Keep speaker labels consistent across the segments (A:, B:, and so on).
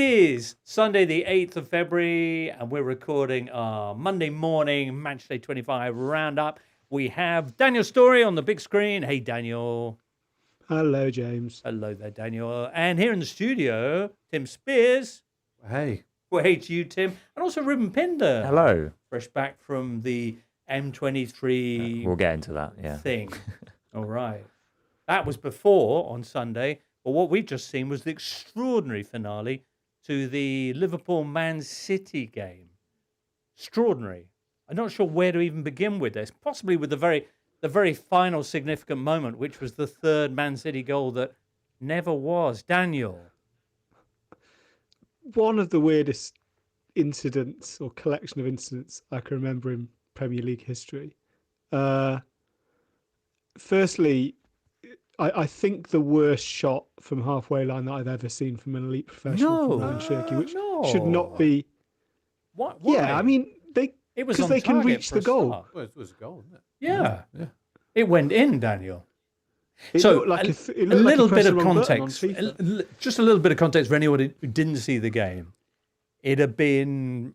A: It is Sunday, the 8th of February, and we're recording our Monday morning Matchday 25 roundup. We have Daniel Storey on the big screen. Hey, Daniel.
B: Hello, James.
A: Hello there, Daniel. And here in the studio, Tim Spiers.
C: Hey.
A: Well, hey to you, Tim. And also Reuben Pinder.
D: Hello.
A: Fresh back from the M23
D: we'll get into that, yeah.
A: thing. All right. That was before on Sunday. But what we've just seen was the extraordinary finale to the Liverpool-Man City game. Extraordinary. I'm not sure where to even begin with this. Possibly with the very final significant moment, which was the third Man City goal that never was. Daniel.
B: One of the weirdest incidents or collection of incidents I can remember in Premier League history. Firstly, I think the worst shot from halfway line that I've ever seen from an elite professional from Ryan Shirky, which should not be.
A: What?
B: Yeah, I mean because they can reach the goal.
C: Well, it was a goal, wasn't it?
A: Yeah. It went in, Daniel.
B: It
A: So
B: looked like
A: a little bit of context, just a little bit of context for anyone who didn't see the game. It had been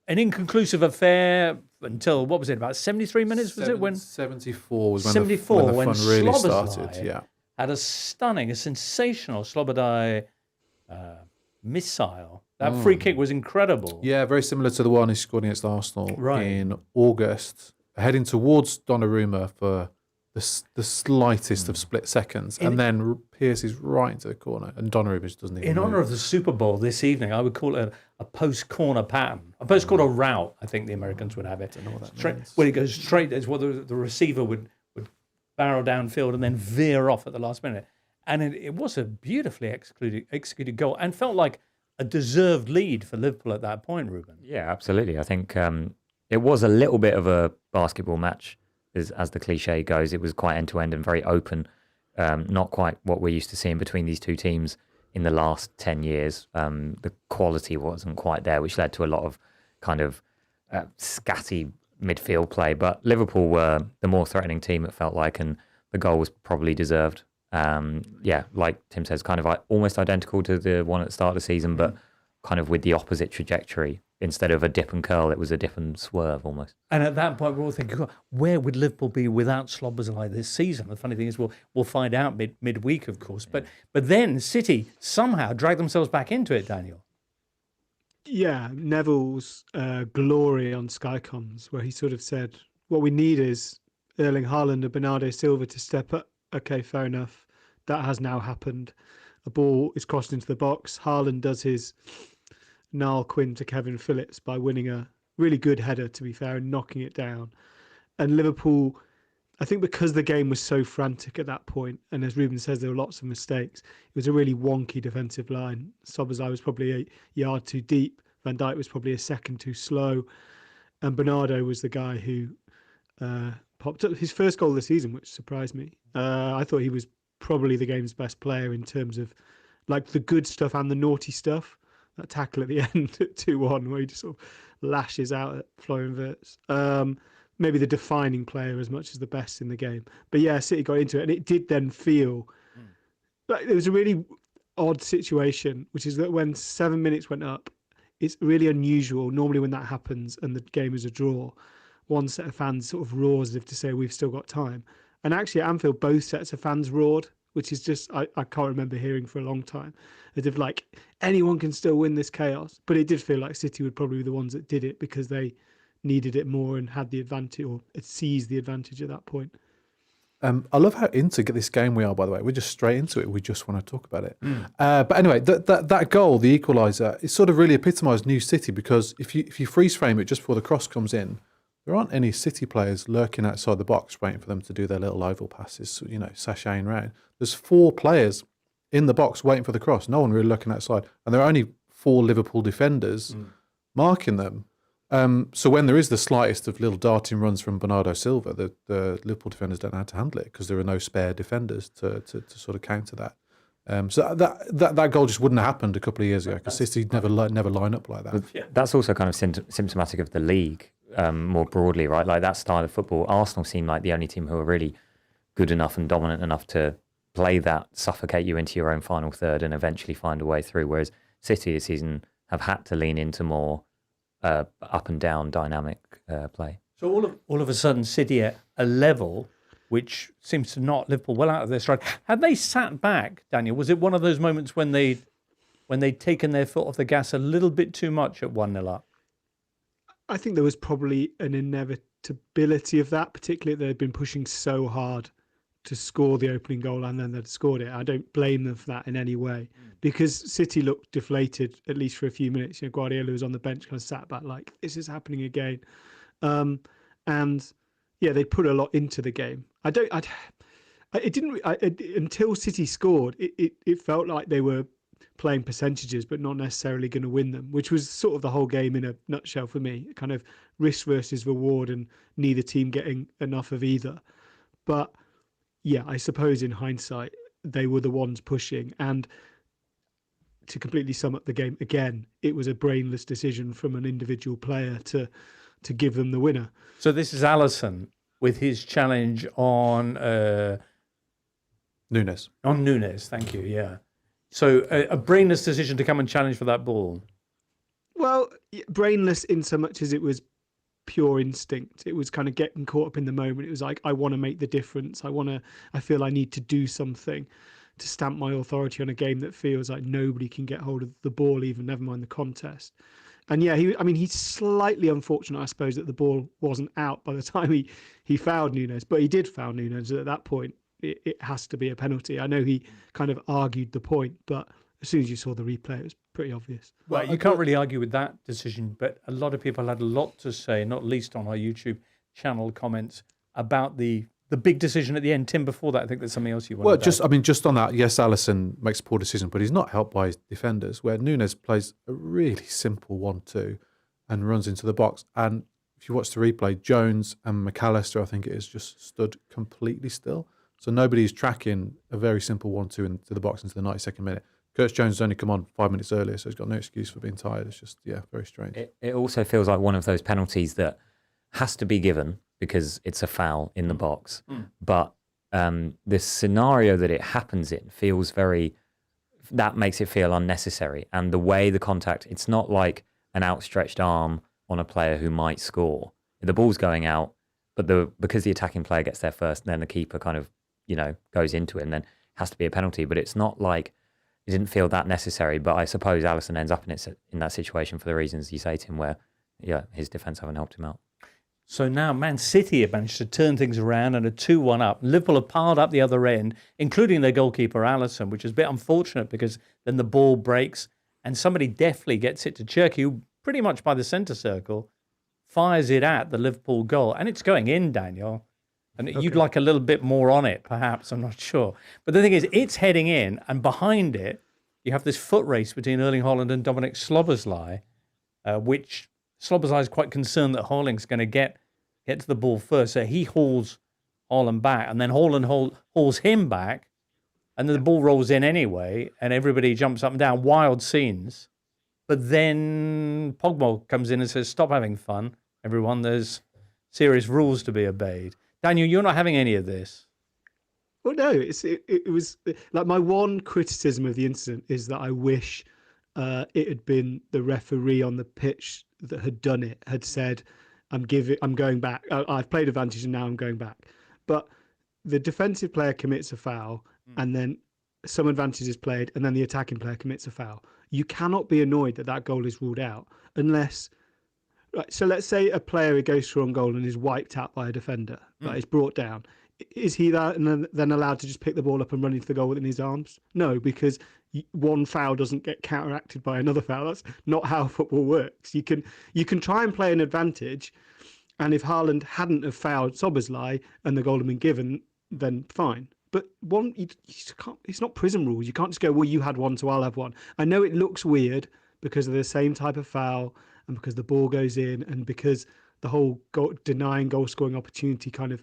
A: an inconclusive affair until, what was it, about 73 minutes, was it?
C: 74 was when
A: 74,
C: the
A: when
C: fun really
A: Szoboszlai
C: started. Yeah.
A: had a sensational Szoboszlai missile. That free kick was incredible.
C: Yeah, very similar to the one he scored against Arsenal
A: Right.
C: in August, heading towards Donnarumma for the slightest of split seconds, and then pierces right into the corner, and Donnarumma just doesn't even
A: In honour of the Super Bowl this evening, I would call it a post-corner pattern. A post-corner route, I think the Americans would have it.
C: I don't know what that means.
A: When it goes straight, it's what the receiver would barrel downfield and then veer off at the last minute. And it was a beautifully executed goal and felt like a deserved lead for Liverpool at that point, Reuben.
D: Yeah, absolutely. I think it was a little bit of a basketball match, as the cliche goes. It was quite end-to-end and very open, not quite what we're used to seeing between these two teams in the last 10 years. The quality wasn't quite there, which led to a lot of kind of scatty midfield play. But Liverpool were the more threatening team, it felt like, and the goal was probably deserved. Like Tim says, kind of almost identical to the one at the start of the season, but kind of with the opposite trajectory. Instead of a dip and curl, it was a dip and swerve almost.
A: And at that point, we're all thinking, "God, where would Liverpool be without Szoboszlai this season?" The funny thing is, we'll find out midweek, of course. But then City somehow dragged themselves back into it, Daniel.
B: Yeah, Neville's glory on Sky Comms, where he sort of said, what we need is Erling Haaland and Bernardo Silva to step up. Okay, fair enough. That has now happened. A ball is crossed into the box. Haaland does his Niall Quinn to Kevin Phillips by winning a really good header, to be fair, and knocking it down. And Liverpool, I think because the game was so frantic at that point, and as Reuben says, there were lots of mistakes, it was a really wonky defensive line. Szoboszlai was probably a yard too deep. Van Dijk was probably a second too slow. And Bernardo was the guy who popped up his first goal of the season, which surprised me. I thought he was probably the game's best player in terms of like the good stuff and the naughty stuff. That tackle at the end at 2-1 where he just sort of lashes out at Florian Wirtz. Maybe the defining player as much as the best in the game. But yeah, City got into it, and it did then feel like there was a really odd situation, which is that when 7 minutes went up, it's really unusual. Normally when that happens and the game is a draw, one set of fans sort of roars as if to say we've still got time. And actually at Anfield, both sets of fans roared, which is just, I can't remember hearing for a long time, as if like anyone can still win this chaos. But it did feel like City would probably be the ones that did it because they needed it more and had the advantage, or seized the advantage at that point.
C: I love how into this game we are, by the way. We're just straight into it. We just want to talk about it. But anyway, that goal, the equaliser, it sort of really epitomised New City, because if you freeze frame it just before the cross comes in, there aren't any City players lurking outside the box waiting for them to do their little oval passes, sashaying around. There's 4 players in the box waiting for the cross. No one really looking outside. And there are only 4 Liverpool defenders marking them. So when there is the slightest of little darting runs from Bernardo Silva, the Liverpool defenders don't know how to handle it because there are no spare defenders to sort of counter that. So that goal just wouldn't have happened a couple of years ago because City never line up like that.
D: That's also kind of symptomatic of the league more broadly, right? Like that style of football. Arsenal seem like the only team who are really good enough and dominant enough to play that, suffocate you into your own final third and eventually find a way through. Whereas City this season have had to lean into more up and down dynamic play.
A: So all of a sudden, City at a level which seems to knock Liverpool well out of their stride. Had they sat back, Daniel? Was it one of those moments when they'd taken their foot off the gas a little bit too much at 1-0 up?
B: I think there was probably an inevitability of that, particularly that they'd been pushing so hard to score the opening goal and then they'd scored it. I don't blame them for that in any way, because City looked deflated, at least for a few minutes. Guardiola was on the bench, kind of sat back like, this is happening again. And yeah, they put a lot into the game. Until City scored, it felt like they were playing percentages, but not necessarily going to win them, which was sort of the whole game in a nutshell for me. Kind of risk versus reward, and neither team getting enough of either. But yeah, I suppose in hindsight, they were the ones pushing. And to completely sum up the game again, it was a brainless decision from an individual player to give them the winner.
A: So this is Alisson with his challenge on
C: Nunes.
A: On Nunes, thank you. Yeah. So a brainless decision to come and challenge for that ball.
B: Well, brainless in so much as it was pure instinct. It was kind of getting caught up in the moment. It was like, I want to make the difference. I feel I need to do something to stamp my authority on a game that feels like nobody can get hold of the ball, even never mind the contest. And yeah, he's slightly unfortunate, I suppose, that the ball wasn't out by the time he fouled Nunes, but he did foul Nunes. At that point, it has to be a penalty. I know he kind of argued the point, but as soon as you saw the replay, it was pretty obvious.
A: Well, you can't really argue with that decision, but a lot of people had a lot to say, not least on our YouTube channel comments, about the big decision at the end. Tim, before that, I think there's something else you want to
C: Well, just on that, yes, Alisson makes a poor decision, but he's not helped by his defenders, where Nunes plays a really simple 1-2 and runs into the box. And if you watch the replay, Jones and McAllister, I think it is, just stood completely still. So nobody's tracking a very simple 1-2 into the box into the 92nd minute. Curtis Jones has only come on 5 minutes earlier, so he's got no excuse for being tired. It's just, very strange.
D: It also feels like one of those penalties that has to be given because it's a foul in the box. But the scenario that it happens in feels that makes it feel unnecessary. And the way the contact, it's not like an outstretched arm on a player who might score. The ball's going out, but because the attacking player gets there first, then the keeper kind of, goes into it, and then it has to be a penalty. But it's not like, it didn't feel that necessary. But I suppose Alisson ends up in that situation for the reasons you say, Tim, where his defence haven't helped him out.
A: So now Man City have managed to turn things around and a 2-1 up. Liverpool have piled up the other end, including their goalkeeper Alisson, which is a bit unfortunate because then the ball breaks and somebody deftly gets it to Cherky, who pretty much by the centre circle fires it at the Liverpool goal. And it's going in, Daniel. And You'd like a little bit more on it, perhaps. I'm not sure. But the thing is, it's heading in, and behind it, you have this foot race between Erling Haaland and Dominik Szoboszlai, which Szoboszlai is quite concerned that Haaland's going to get to the ball first. So he hauls Haaland back, and then Haaland hauls him back, and then the ball rolls in anyway, and everybody jumps up and down. Wild scenes. But then Pogba comes in and says, stop having fun, everyone. There's serious rules to be obeyed. Daniel, you're not having any of this.
B: Well, no, it was like my one criticism of the incident is that I wish it had been the referee on the pitch that had done it, had said, I'm going back. I've played advantage and now I'm going back. But the defensive player commits a foul and then some advantage is played and then the attacking player commits a foul. You cannot be annoyed that goal is ruled out unless... Right, so let's say a player goes through on goal and is wiped out by a defender, is brought down. Is he then allowed to just pick the ball up and run into the goal within his arms? No, because one foul doesn't get counteracted by another foul. That's not how football works. You can try and play an advantage, and if Haaland hadn't have fouled Szoboszlai and the goal had been given, then fine. But you can't, it's not prison rules. You can't just go, well, you had one, so I'll have one. I know it looks weird because of the same type of foul and because the ball goes in and because the whole denying goal-scoring opportunity kind of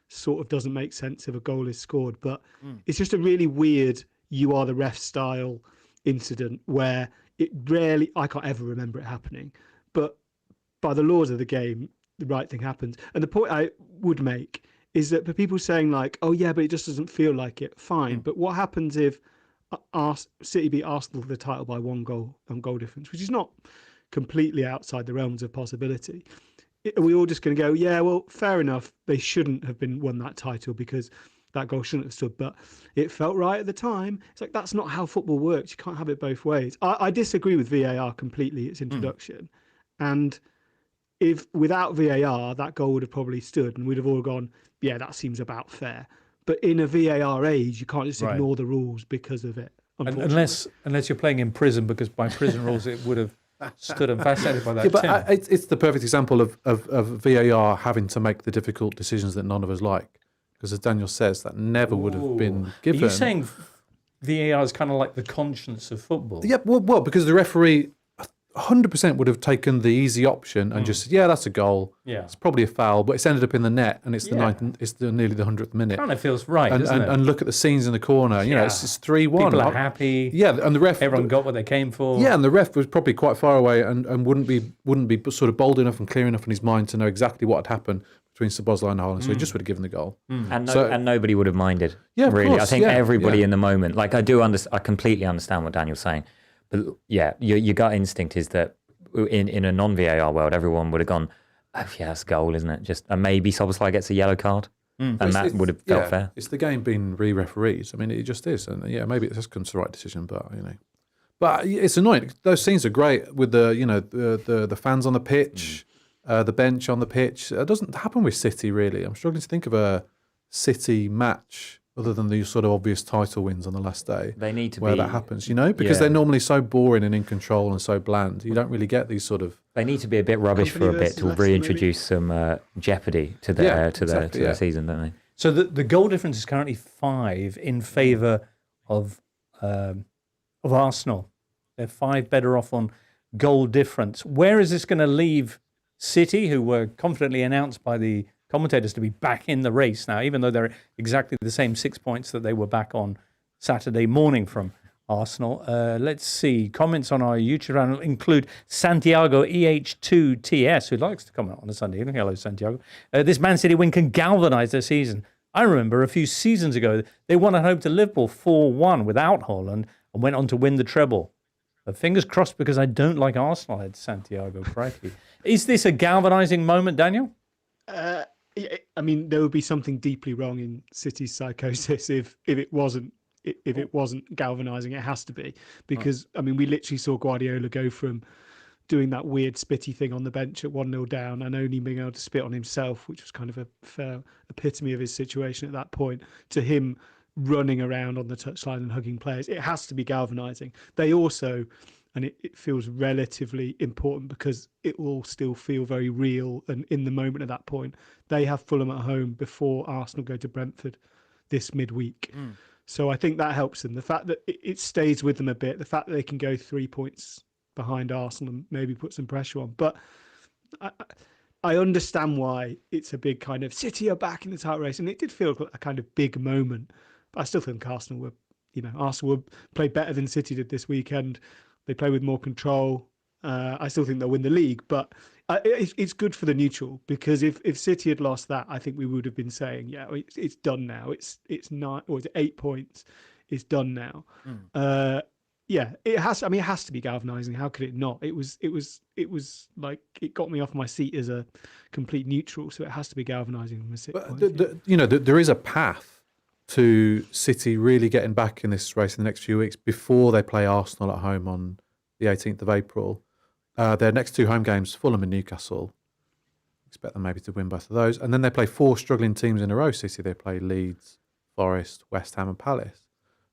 B: sort of doesn't make sense if a goal is scored. But it's just a really weird you are the ref style incident where I can't ever remember it happening. But by the laws of the game, the right thing happens. And the point I would make is that for people saying like, oh yeah, but it just doesn't feel like it, fine. But what happens if City beat Arsenal for the title by 1 goal on goal difference, which is not completely outside the realms of possibility. Are we all just going to go, yeah, well, fair enough, they shouldn't have won that title because that goal shouldn't have stood, but it felt right at the time. It's like, that's not how football works. You can't have it both ways. I disagree with VAR completely, its introduction. And if without VAR, that goal would have probably stood and we'd have all gone, yeah, that seems about fair. But in a VAR age, you can't just ignore the rules because of it.
A: Unless you're playing in prison, because by prison rules it would have stood. I'm fascinated by that.
C: Yeah, but it's the perfect example of VAR having to make the difficult decisions that none of us like. Because as Daniel says, that never would have been given.
A: Are you saying VAR is kind of like the conscience of football?
C: Yeah, well, because the referee 100% would have taken the easy option and just said, yeah, that's a goal.
A: Yeah.
C: It's probably a foul, but it's ended up in the net and it's nearly the 100th minute.
A: Kind of feels right, doesn't it?
C: And look at the scenes in the corner. You know, it's 3-1.
A: People are happy.
C: Yeah, and the ref.
A: Everyone got what they came for.
C: Yeah, and the ref was probably quite far away and wouldn't be sort of bold enough and clear enough in his mind to know exactly what had happened between Szoboszlai and Haaland. So he just would have given the goal.
D: And nobody would have minded.
C: Yeah, of
D: really.
C: course,
D: I think everybody in the moment, like I completely understand what Daniel's saying. But yeah, your gut instinct is that in a non-VAR world, everyone would have gone, oh yeah, that's a goal, isn't it? And maybe Szoboszlai gets a yellow card. And that would have felt fair.
C: It's the game being re-refereed. I mean, it just is. And yeah, maybe it just comes to the right decision, but But it's annoying. Those scenes are great with the fans on the pitch, the bench on the pitch. It doesn't happen with City, really. I'm struggling to think of a City match other than the sort of obvious title wins on the last day.
D: They need to
C: where that happens, because they're normally so boring and in control and so bland. You don't really get these sort of.
D: They need to be a bit rubbish for a bit to reintroduce some jeopardy to their season, don't they?
A: So the goal difference is currently 5 in favour of Arsenal. They're 5 better off on goal difference. Where is this going to leave City, who were confidently announced by the commentators to be back in the race now, even though they're exactly the same 6 points that they were back on Saturday morning from Arsenal? Let's see. Comments on our YouTube channel include Santiago EH2TS, who likes to comment on a Sunday evening. Hello, Santiago. This Man City win can galvanise their season. I remember a few seasons ago, they won at home to Liverpool 4-1 without Haaland and went on to win the treble. But fingers crossed, because I don't like Arsenal, had Santiago. Crikey. Is this a galvanising moment, Daniel?
B: I mean, there would be something deeply wrong in City's psychosis if it wasn't galvanising. It has to be, because I mean, we literally saw Guardiola go from doing that weird spitty thing on the bench at 1-0 down and only being able to spit on himself, which was kind of a fair epitome of his situation at that point, to him running around on the touchline and hugging players. It has to be galvanising. They also, and it feels relatively important because it will still feel very real and in the moment at that point, they have Fulham at home before Arsenal go to Brentford this midweek. So I think that helps them. The fact that it stays with them a bit, the fact that they can go 3 points behind Arsenal and maybe put some pressure on. But I understand why it's a big kind of City are back in the title race, and it did feel like a kind of big moment. But I still think Arsenal will play better than City did this weekend. They play with more control. I still think they'll win the league, but it's good for the neutral, because if City had lost that, I think we would have been saying, yeah, it's done now. It's 9 or it's 8 points. It's done now. Yeah, it has. I mean, it has to be galvanising. How could it not? It was like it got me off my seat as a complete neutral. So it has to be galvanising from a City point of view.
C: There is a path to City really getting back in this race in the next few weeks before they play Arsenal at home on the 18th of April. Their next 2 home games, Fulham and Newcastle. Expect them maybe to win both of those. And then they play 4 struggling teams in a row, City. They play Leeds, Forest, West Ham and Palace.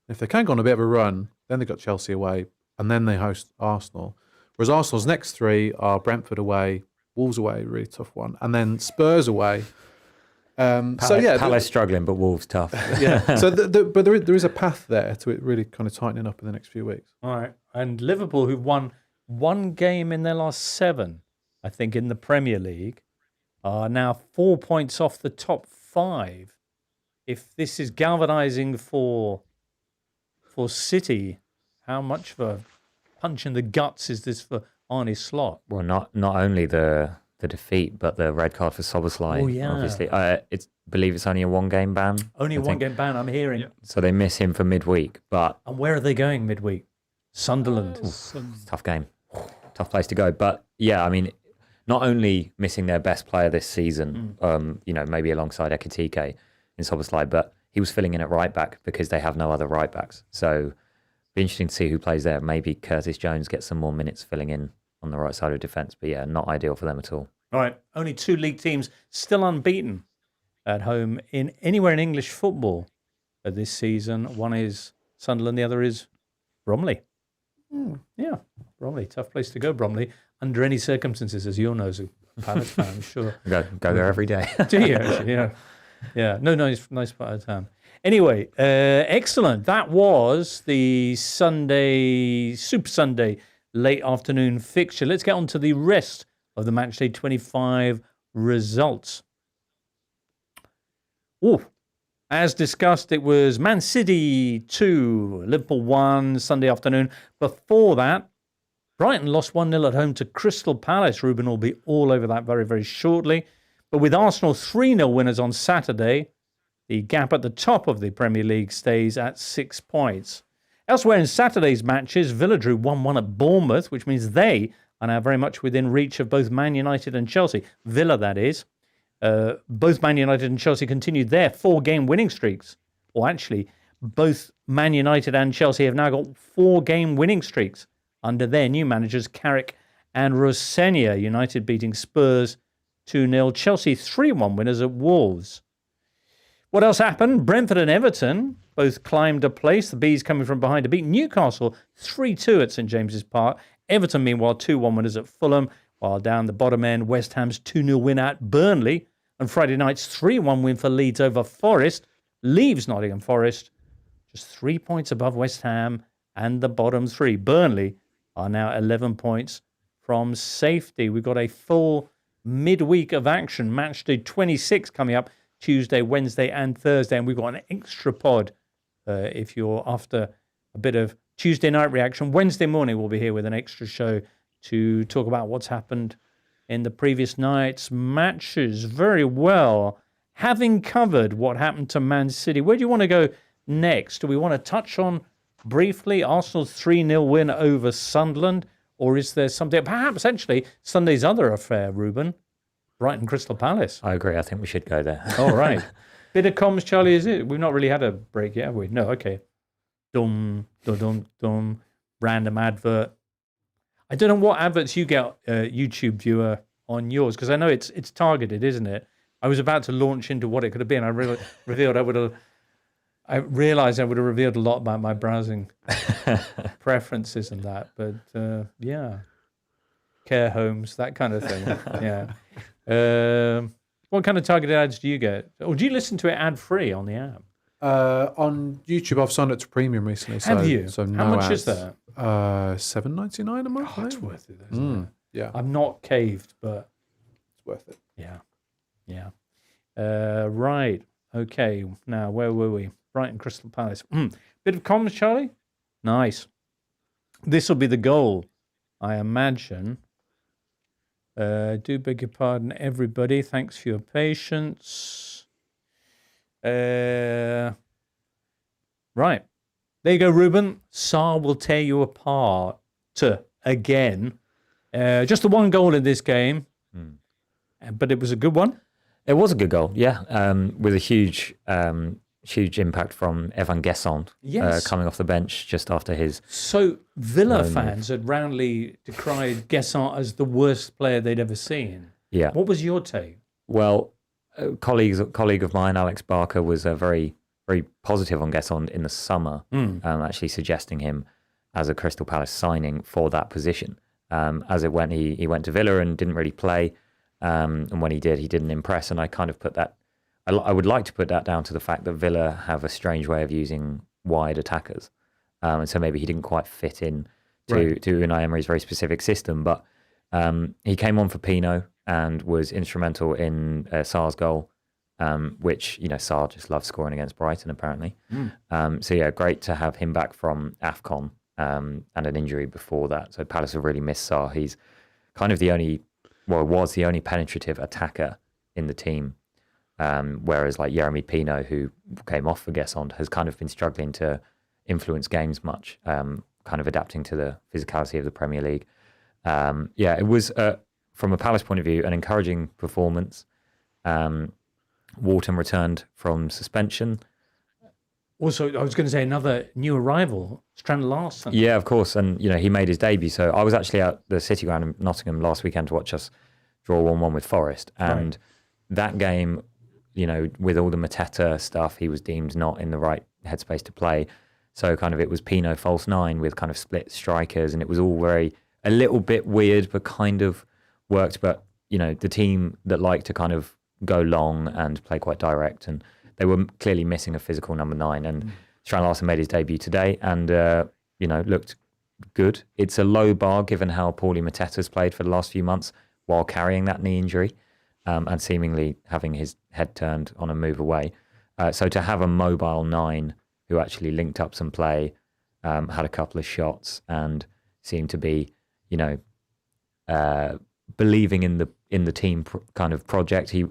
C: And if they can go on a bit of a run, then they've got Chelsea away, and then they host Arsenal. Whereas Arsenal's next 3 are Brentford away, Wolves away, really tough one, and then Spurs away.
D: Palace struggling, but Wolves tough.
C: Yeah. But there is a path there to it really kind of tightening up in the next few weeks.
A: All right. And Liverpool, who've won 1 game in their last 7, I think, in the Premier League, are now 4 points off the top 5. If this is galvanising for City, how much of a punch in the guts is this for Arne Slot?
D: Well, not only the the defeat, but the red card for Szoboszlai.
A: Oh, yeah.
D: Obviously, believe it's only a 1-game ban.
A: Only
D: I
A: one
D: think.
A: game ban, I'm hearing.
D: So they miss him for midweek, but
A: And where are they going midweek? Sunderland.
D: tough game, tough place to go. But yeah, I mean, not only missing their best player this season, maybe alongside Ekitike in Szoboszlai, but he was filling in at right back because they have no other right backs. So be interesting to see who plays there. Maybe Curtis Jones gets some more minutes filling in on the right side of defence. But yeah, not ideal for them at all.
A: All right, only 2 league teams still unbeaten at home in anywhere in English football this season. One is Sunderland, the other is Bromley. Yeah, Bromley, tough place to go, Bromley, under any circumstances, as you'll know as a Palace fan, I'm sure.
D: Go there every day.
A: Do you actually? Yeah. No, nice part of town. Anyway, excellent. That was the Super Sunday late afternoon fixture. Let's get on to the rest of the Matchday 25 results. As discussed, it was Man City 2, Liverpool 1 Sunday afternoon. Before that, Brighton lost 1-0 at home to Crystal Palace. Reuben will be all over that very, very shortly. But with Arsenal 3-0 winners on Saturday, the gap at the top of the Premier League stays at 6 points. Elsewhere in Saturday's matches, Villa drew 1-1 at Bournemouth, which means they are now very much within reach of both Man United and Chelsea. Villa, that is. Both Man United and Chelsea continued their 4-game winning streaks. Or actually, both Man United and Chelsea have now got 4-game winning streaks under their new managers, Carrick and Rossenia. United beating Spurs 2-0. Chelsea 3-1 winners at Wolves. What else happened? Brentford and Everton both climbed a place. The Bees coming from behind to beat Newcastle 3-2 at St James's Park. Everton, meanwhile, 2-1 winners at Fulham. While down the bottom end, West Ham's 2-0 win at Burnley. And Friday night's 3-1 win for Leeds over Forest leaves Nottingham Forest just 3 points above West Ham and the bottom 3. Burnley are now 11 points from safety. We've got a full midweek of action. Matchday 26 coming up Tuesday, Wednesday and Thursday. And we've got an extra pod if you're after a bit of Tuesday night reaction. Wednesday morning we'll be here with an extra show to talk about what's happened in the previous night's matches. Very well. Having covered what happened to Man City, where do you want to go next? Do we want to touch on briefly Arsenal's 3-0 win over Sunderland? Or is there something, perhaps actually Sunday's other affair, Reuben? Brighton Crystal Palace.
D: I agree. I think we should go there.
A: All right. Bit of comms, Charlie, is it? We've not really had a break yet, have we? No, okay. Dum, dum, dum, dum. Random advert. I don't know what adverts you get, YouTube viewer, on yours, because I know it's targeted, isn't it? I was about to launch into what it could have been. I realized I would have revealed a lot about my browsing preferences and that. But yeah, care homes, that kind of thing. Yeah. What kind of targeted ads do you get? Or do you listen to it ad-free on the app?
C: On YouTube, I've signed up to premium recently.
A: Have you?
C: So
A: How
C: no
A: much
C: ads.
A: is that?
C: $7.99 a month.
A: Oh, it's worth it, isn't it?
C: Yeah,
A: I'm not caved, but
C: it's worth it.
A: yeah. Right. Okay. Now, where were we? Brighton Crystal Palace. Bit of comms, Charlie? Nice. This will be the goal, I imagine. Do beg your pardon, everybody. Thanks for your patience. Right. There you go, Reuben. Sarr will tear you apart again. Just the one goal in this game, but it was a good one.
D: It was a good goal, yeah, with a huge impact from Evan Gesson coming off the bench just after his...
A: So Villa fans had roundly decried Gesson as the worst player they'd ever seen.
D: Yeah.
A: What was your take?
D: Well, a colleague of mine, Alex Barker, was very, very positive on Gesson in the summer, actually suggesting him as a Crystal Palace signing for that position. As it went, he went to Villa and didn't really play. And when he did, he didn't impress. And I kind of put that, I would like to put that down to the fact that Villa have a strange way of using wide attackers. And so maybe he didn't quite fit in to Unai Emery's very specific system. But he came on for Pino and was instrumental in Sarr's goal, which, Sarr just loves scoring against Brighton, apparently. So yeah, great to have him back from AFCON and an injury before that. So Palace have really missed Sarr. He's kind of the only was the only penetrative attacker in the team. Whereas like Yeremy Pino, who came off for Guessond, has kind of been struggling to influence games much, kind of adapting to the physicality of the Premier League. It was, from a Palace point of view, an encouraging performance. Wharton returned from suspension.
A: Also, I was going to say another new arrival, Strand Larsen.
D: Yeah, of course. And, he made his debut. So I was actually at the City Ground in Nottingham last weekend to watch us draw 1-1 with Forest. And that game, with all the Mateta stuff, he was deemed not in the right headspace to play. So kind of it was Pino false 9 with kind of split strikers. And it was all a little bit weird, but kind of worked. But, the team that liked to kind of go long and play quite direct, and they were clearly missing a physical number 9. And Strand Larsen made his debut today and, looked good. It's a low bar given how poorly Mateta's played for the last few months while carrying that knee injury and seemingly having his head turned on a move away. So to have a mobile 9 who actually linked up some play, had a couple of shots and seemed to be, believing in the team kind of project. He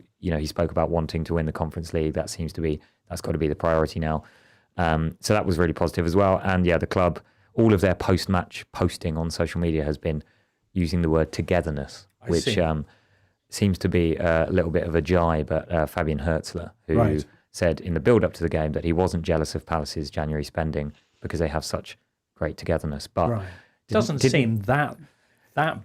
D: spoke about wanting to win the Conference League. That's got to be the priority now. So that was really positive as well. And the club, all of their post-match posting on social media has been using the word togetherness, which seems to be a little bit of a jibe at Fabian Hürzeler, who said in the build-up to the game that he wasn't jealous of Palace's January spending because they have such great togetherness. But
A: it doesn't seem that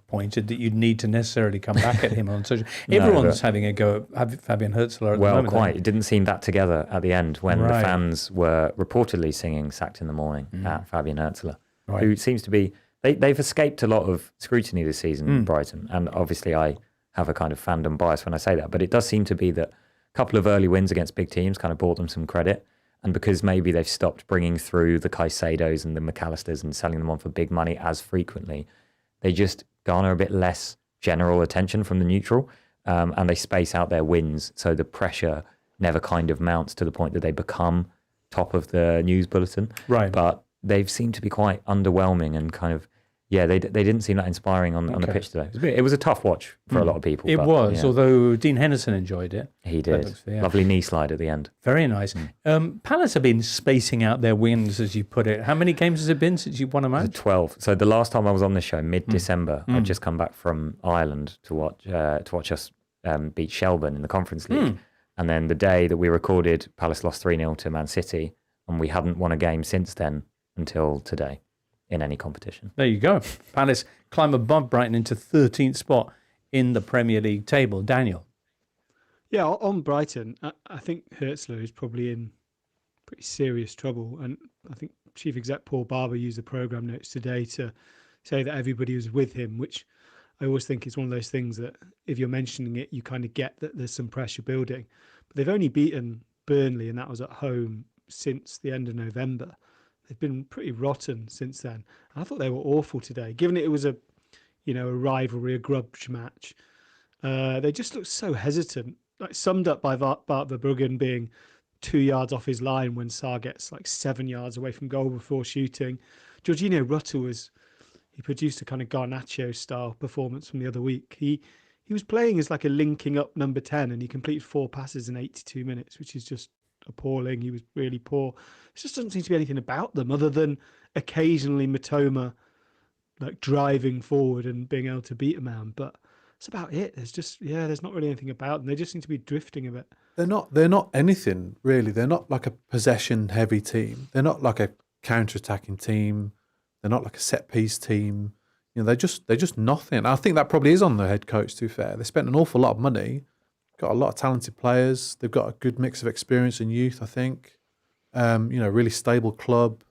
A: pointed that you'd need to necessarily come back at him on social. Everyone's having a go at Fabian Hürzeler at the moment.
D: Well, quite. It didn't seem that together at the end when the fans were reportedly singing "Sacked in the Morning" at Fabian Hürzeler, who seems to be. They've escaped a lot of scrutiny this season, Brighton, and obviously I have a kind of fandom bias when I say that, but it does seem to be that a couple of early wins against big teams kind of brought them some credit, and because maybe they've stopped bringing through the Caicedos and the McAllisters and selling them on for big money as frequently, they just garner a bit less general attention from the neutral, and they space out their wins, so the pressure never kind of mounts to the point that they become top of the news bulletin. But they've seemed to be quite underwhelming and kind of, they didn't seem that inspiring on the pitch today. It was a tough watch for a lot of people.
A: It was, although Dean Henderson enjoyed it.
D: He did. Lovely knee slide at the end.
A: Very nice. Palace have been spacing out their wins, as you put it. How many games has it been since you won a match?
D: 12. So the last time I was on this show, mid-December, I'd just come back from Ireland to watch us beat Shelburne in the Conference League. And then the day that we recorded, Palace lost 3-0 to Man City, and we hadn't won a game since then until today in any competition.
A: There you go. Palace climb above Brighton into 13th spot in the Premier League table. Daniel.
B: Yeah, on Brighton, I think Hürzeler is probably in pretty serious trouble. And I think Chief Exec Paul Barber used the programme notes today to say that everybody was with him, which I always think is one of those things that if you're mentioning it, you kind of get that there's some pressure building. But they've only beaten Burnley, and that was at home, since the end of November. They've been pretty rotten since then. And I thought they were awful today, given it was a rivalry, a grudge match. They just looked so hesitant, like summed up by Bart Verbruggen being 2 yards off his line when Sarr gets like 7 yards away from goal before shooting. Jorginho Rutter he produced a kind of Garnacho style performance from the other week. He was playing as like a linking up number 10, and he completed 4 passes in 82 minutes, which is just appalling. He was really poor. There just doesn't seem to be anything about them other than occasionally Matoma like driving forward and being able to beat a man, but that's about it. There's not really anything about them. They just seem to be drifting a bit.
C: They're not anything really. They're not like a possession heavy team. They're not like a counter-attacking team. They're not like a set piece team. They're just nothing. I think that probably is on the head coach, to be fair. They spent an awful lot of money, got a lot of talented players. They've got a good mix of experience and youth, I think. Really stable club.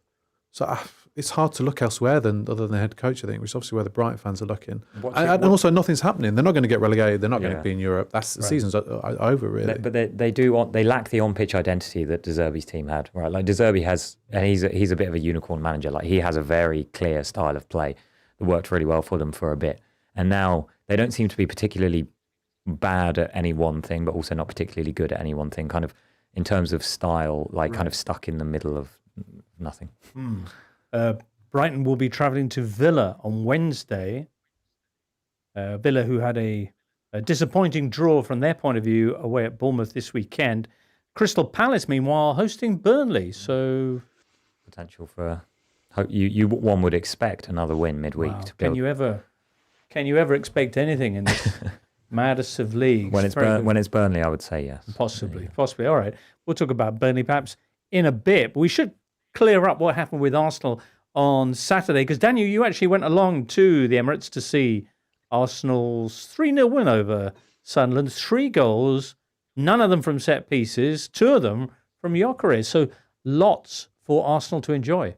C: So it's hard to look elsewhere other than the head coach, I think, which is obviously where the Brighton fans are looking. And also nothing's happening. They're not going to get relegated. They're not going to be in Europe. The season's over, really.
D: But they lack the on-pitch identity that De Zerbi's team had, right? Like De Zerbi has, and he's a bit of a unicorn manager. Like he has a very clear style of play that worked really well for them for a bit. And now they don't seem to be particularly bad at any one thing, but also not particularly good at any one thing. Kind of in terms of style, kind of stuck in the middle of nothing.
A: Brighton will be travelling to Villa on Wednesday. Villa, who had a A disappointing draw from their point of view away at Bournemouth this weekend. Crystal Palace, meanwhile, hosting Burnley. So
D: Potential for one would expect another win midweek.
A: wow.
D: To
A: Can you ever expect anything in this maddest of leagues?
D: when it's Burnley, I would say yes.
A: Possibly. All right. We'll talk about Burnley perhaps in a bit. But we should clear up what happened with Arsenal on Saturday, because Daniel, you actually went along to the Emirates to see Arsenal's 3-0 win over Sunderland. 3 goals, none of them from set pieces, 2 of them from Gyokeres. So lots for Arsenal to enjoy.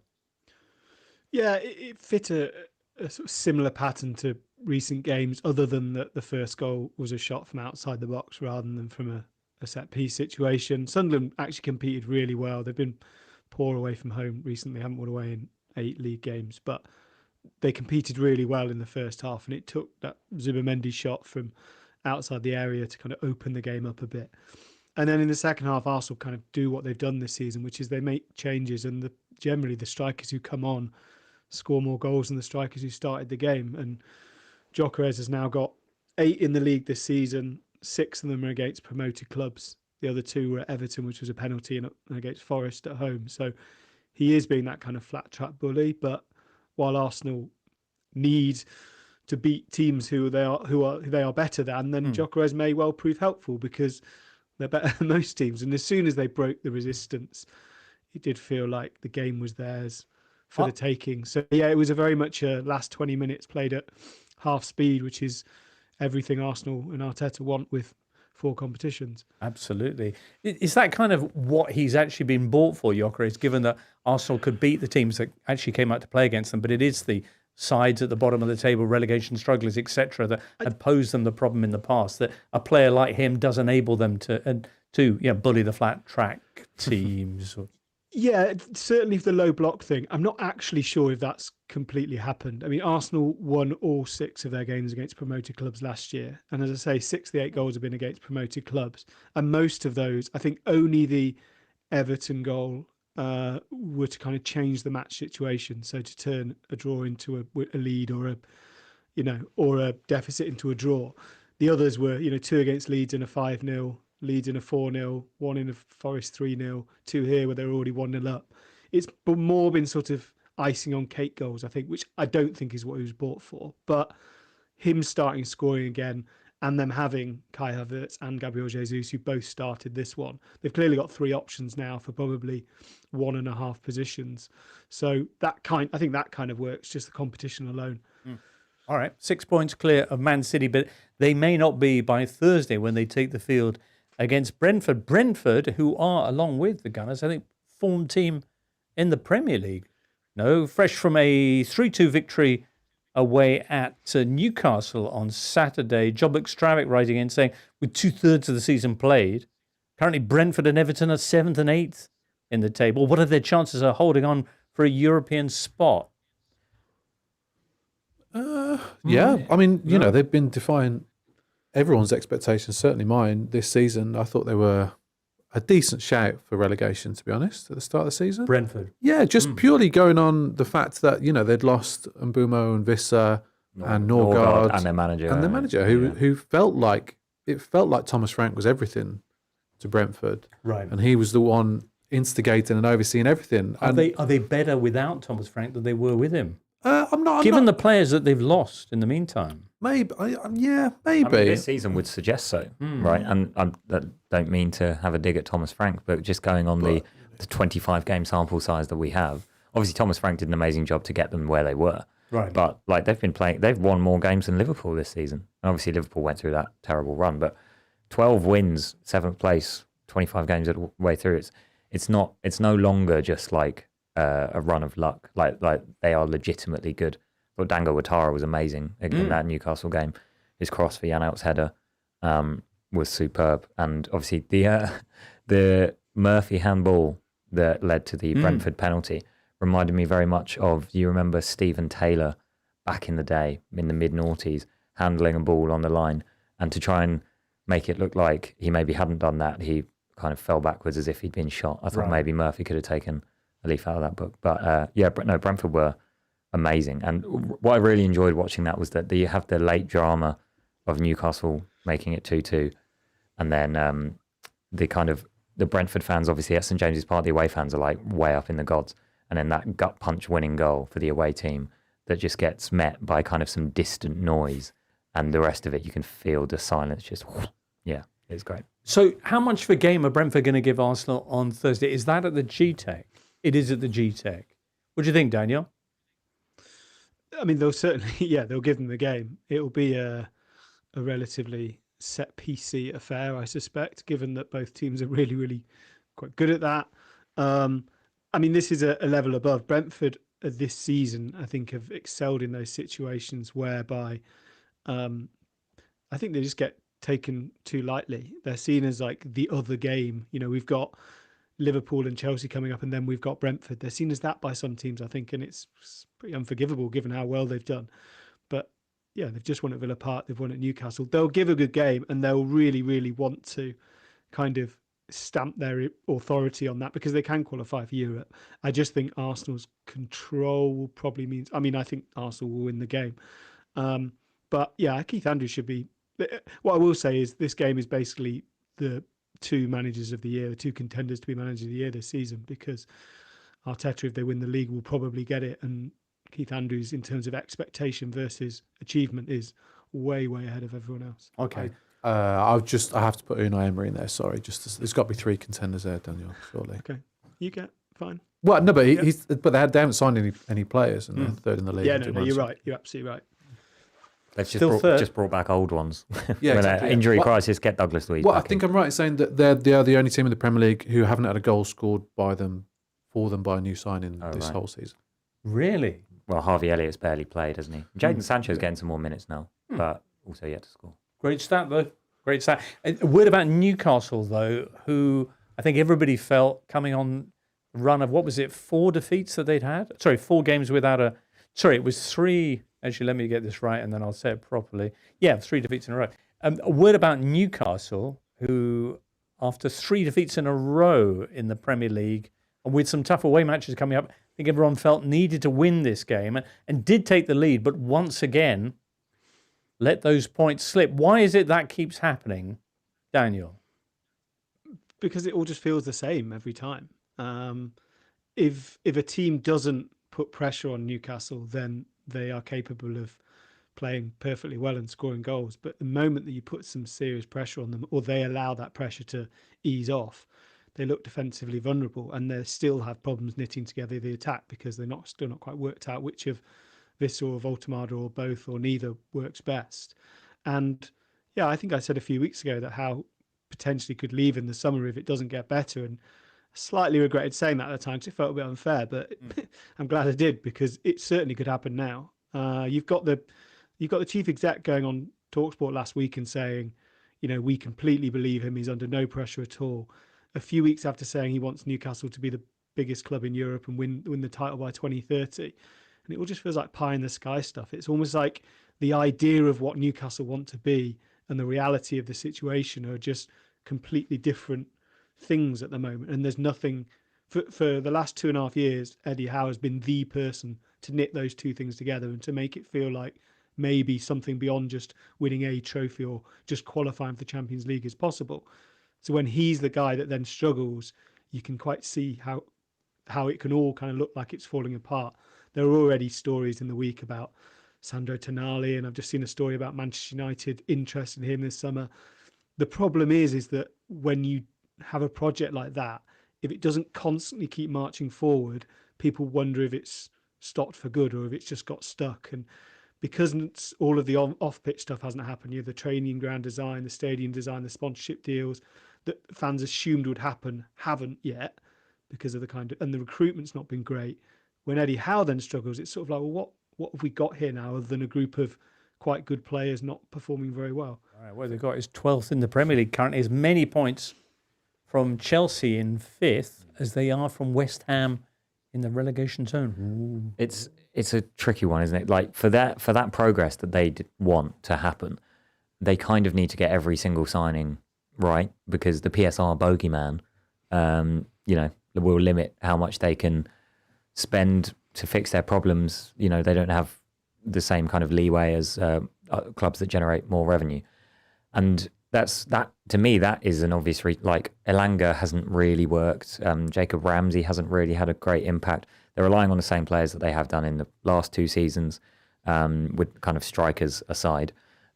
B: Yeah, it fit a sort of similar pattern to recent games, other than that the first goal was a shot from outside the box rather than from a set piece situation. Sunderland actually competed really well. They've been poor away from home recently, haven't won away in 8 league games, but they competed really well in the first half, and it took that Zubimendi shot from outside the area to kind of open the game up a bit. And then in the second half, Arsenal kind of do what they've done this season, which is they make changes, and generally the strikers who come on score more goals than the strikers who started the game. And Gyokeres has now got 8 in the league this season. 6 of them are against promoted clubs. The other 2 were at Everton, which was a penalty, and against Forest at home. So he is being that kind of flat track bully. But while Arsenal need to beat teams who they are better than, then Gyokeres may well prove helpful, because they're better than most teams. And as soon as they broke the resistance, it did feel like the game was theirs for the taking. So yeah, it was a very much a last 20 minutes played at half speed, which is everything Arsenal and Arteta want with 4 competitions.
A: Absolutely. Is that kind of what he's actually been bought for, Gyokeres, given that Arsenal could beat the teams that actually came out to play against them, but it is the sides at the bottom of the table, relegation strugglers, etc., that had posed them the problem in the past, that a player like him does enable them to bully the flat track teams?
B: Yeah, certainly for the low block thing. I'm not actually sure if that's completely happened. I mean, Arsenal won all 6 of their games against promoted clubs last year. And as I say, 6 of the 8 goals have been against promoted clubs. And most of those, I think only the Everton goal were to kind of change the match situation. So to turn a draw into a lead, or a deficit into a draw. The others were, 2 against Leeds and a 5-0. Leeds in a 4-0, 1 in a Forest 3-0, 2 here where they're already 1-0 up. It's more been sort of icing on cake goals, I think, which I don't think is what he was bought for. But him starting scoring again, and them having Kai Havertz and Gabriel Jesus, who both started this one, they've clearly got 3 options now for probably 1.5 positions. So I think that kind of works, just the competition alone.
A: All right, 6 points clear of Man City, but they may not be by Thursday when they take the field against Brentford. Brentford, who are, along with the Gunners, I think, form team in the Premier League. No, fresh from a 3-2 victory away at Newcastle on Saturday. Job Extravic writing in saying, with 2/3 of the season played, currently Brentford and Everton are 7th and 8th in the table. What are their chances of holding on for a European spot?
C: Yeah, I mean, they've been defying everyone's expectations, certainly mine, this season. I thought they were a decent shout for relegation, to be honest, at the start of the season.
A: Brentford.
C: Yeah, just purely going on the fact that, they'd lost Mbumo and Visser and Norgard
D: and their manager.
C: who felt like Thomas Frank was everything to Brentford.
A: Right.
C: And he was the one instigating and overseeing everything.
A: Are they better without Thomas Frank than they were with him?
C: I'm not.
A: Given the players that they've lost in the meantime.
C: Maybe. Maybe.
D: I mean, this season would suggest so, right? And I don't mean to have a dig at Thomas Frank, but just going on the 25-game sample size that we have, obviously Thomas Frank did an amazing job to get them where they were.
A: Right.
D: But they've won more games than Liverpool this season. And obviously Liverpool went through that terrible run, but 12 wins, 7th place, 25 games the way through. It's no longer just like a run of luck. Like they are legitimately good. But Dango Ouattara was amazing in that Newcastle game. His cross for Jan Out's header was superb, and obviously the Murphy handball that led to the Brentford penalty reminded me very much of, you remember Stephen Taylor back in the day in the mid-noughties handling a ball on the line, and to try and make it look like he maybe hadn't done that, he kind of fell backwards as if he'd been shot. I thought maybe Murphy could have taken a leaf out of that book, but Brentford were amazing. And what I really enjoyed watching that was that you have the late drama of Newcastle making it 2-2. And then the Brentford fans, obviously at St James's Park, the away fans are like way up in the gods. And then that gut punch winning goal for the away team that just gets met by kind of some distant noise. And the rest of it, you can feel the silence just, yeah, it's great.
A: So how much of a game are Brentford going to give Arsenal on Thursday? Is that at the G-Tech? It is at the G-Tech. What do you think, Daniel?
B: I mean, they'll certainly, they'll give them the game. It'll be a relatively set PC affair, I suspect, given that both teams are really, really quite good at that. I mean, this is a level above. Brentford this season, I think, have excelled in those situations whereby I think they just get taken too lightly. They're seen as like the other game. You know, we've got Liverpool and Chelsea coming up, and then we've got Brentford. They're seen as that by some teams, I think, and it's pretty unforgivable given how well they've done. But yeah, they've just won at Villa Park, they've won at Newcastle. They'll give a good game, and they'll really, really want to kind of stamp their authority on that because they can qualify for Europe. I just think Arsenal's control probably means, I mean, I think Arsenal will win the game. But yeah, Keith Andrews should be, what I will say is this game is basically the two managers of the year, the two contenders to be manager of the year this season, because Arteta, if they win the league, will probably get it, and Keith Andrews, in terms of expectation versus achievement, is way, way ahead of everyone else.
A: Okay.
C: I have to put Unai Emery in there. Sorry, there's got to be three contenders there, Daniel. Surely.
B: Okay, you get fine.
C: Well, no, but they haven't signed any players, and they're third in the league.
B: Yeah, no, you're right. You're absolutely right.
D: They've just brought back old ones.
C: Yeah,
D: when
C: exactly.
D: Injury crisis, get Douglas Luiz.
C: Well, I think I'm right in saying that they are the only team in the Premier League who haven't had a goal scored for them by a new signing this whole season.
A: Really?
D: Well, Harvey Elliott's barely played, hasn't he? Jadon Sancho's getting some more minutes now, but also yet to score.
A: Great stat, though. Great stat. A word about Newcastle, though, who I think everybody felt coming on a run of, what was it, 4 defeats that they'd had? Sorry, 4 games without a... Sorry, it was 3... Actually, let me get this right, and then I'll say it properly. Yeah, 3 defeats in a row. A word about Newcastle, who, after 3 defeats in a row in the Premier League, and with some tough away matches coming up, I think everyone felt needed to win this game and did take the lead, but once again, let those points slip. Why is it that keeps happening, Daniel?
B: Because it all just feels the same every time. If a team doesn't put pressure on Newcastle, then they are capable of playing perfectly well and scoring goals. But the moment that you put some serious pressure on them, or they allow that pressure to ease off, they look defensively vulnerable, and they still have problems knitting together the attack because they're still not quite worked out which of Wissa or Voltemada or both or neither works best. And yeah, I think I said a few weeks ago that Howe potentially could leave in the summer if it doesn't get better, and slightly regretted saying that at the time because it felt a bit unfair, but I'm glad I did, because it certainly could happen now. You've got the chief exec going on TalkSport last week and saying, you know, we completely believe him, he's under no pressure at all. A few weeks after saying he wants Newcastle to be the biggest club in Europe and win the title by 2030. And it all just feels like pie in the sky stuff. It's almost like the idea of what Newcastle want to be and the reality of the situation are just completely different things at the moment. And there's nothing for the last 2.5 years. Eddie Howe has been the person to knit those two things together and to make it feel like maybe something beyond just winning a trophy or just qualifying for the Champions League is possible. So when he's the guy that then struggles, you can quite see how it can all kind of look like it's falling apart. There are already stories in the week about Sandro Tonali, and I've just seen a story about Manchester United interest in him this summer. The problem is that when you have a project like that, if it doesn't constantly keep marching forward, people wonder if it's stopped for good or if it's just got stuck. And because all of the off-pitch stuff hasn't happened, the training ground design, the stadium design, the sponsorship deals that fans assumed would happen haven't yet, because of and the recruitment's not been great. When Eddie Howe then struggles, it's sort of like, well, what have we got here now other than a group of quite good players not performing very well?
A: All right, well, they've got is 12th in the Premier League currently, as many points from Chelsea in 5th as they are from West Ham in the relegation zone. Ooh.
D: It's a tricky one, isn't it? Like for that progress that they want to happen, they kind of need to get every single signing right, because the PSR bogeyman, will limit how much they can spend to fix their problems. They don't have the same kind of leeway as clubs that generate more revenue. And that to me, that is an obvious like Elanga hasn't really worked. Jacob Ramsey hasn't really had a great impact. They're relying on the same players that they have done in the last 2 seasons, with kind of strikers aside.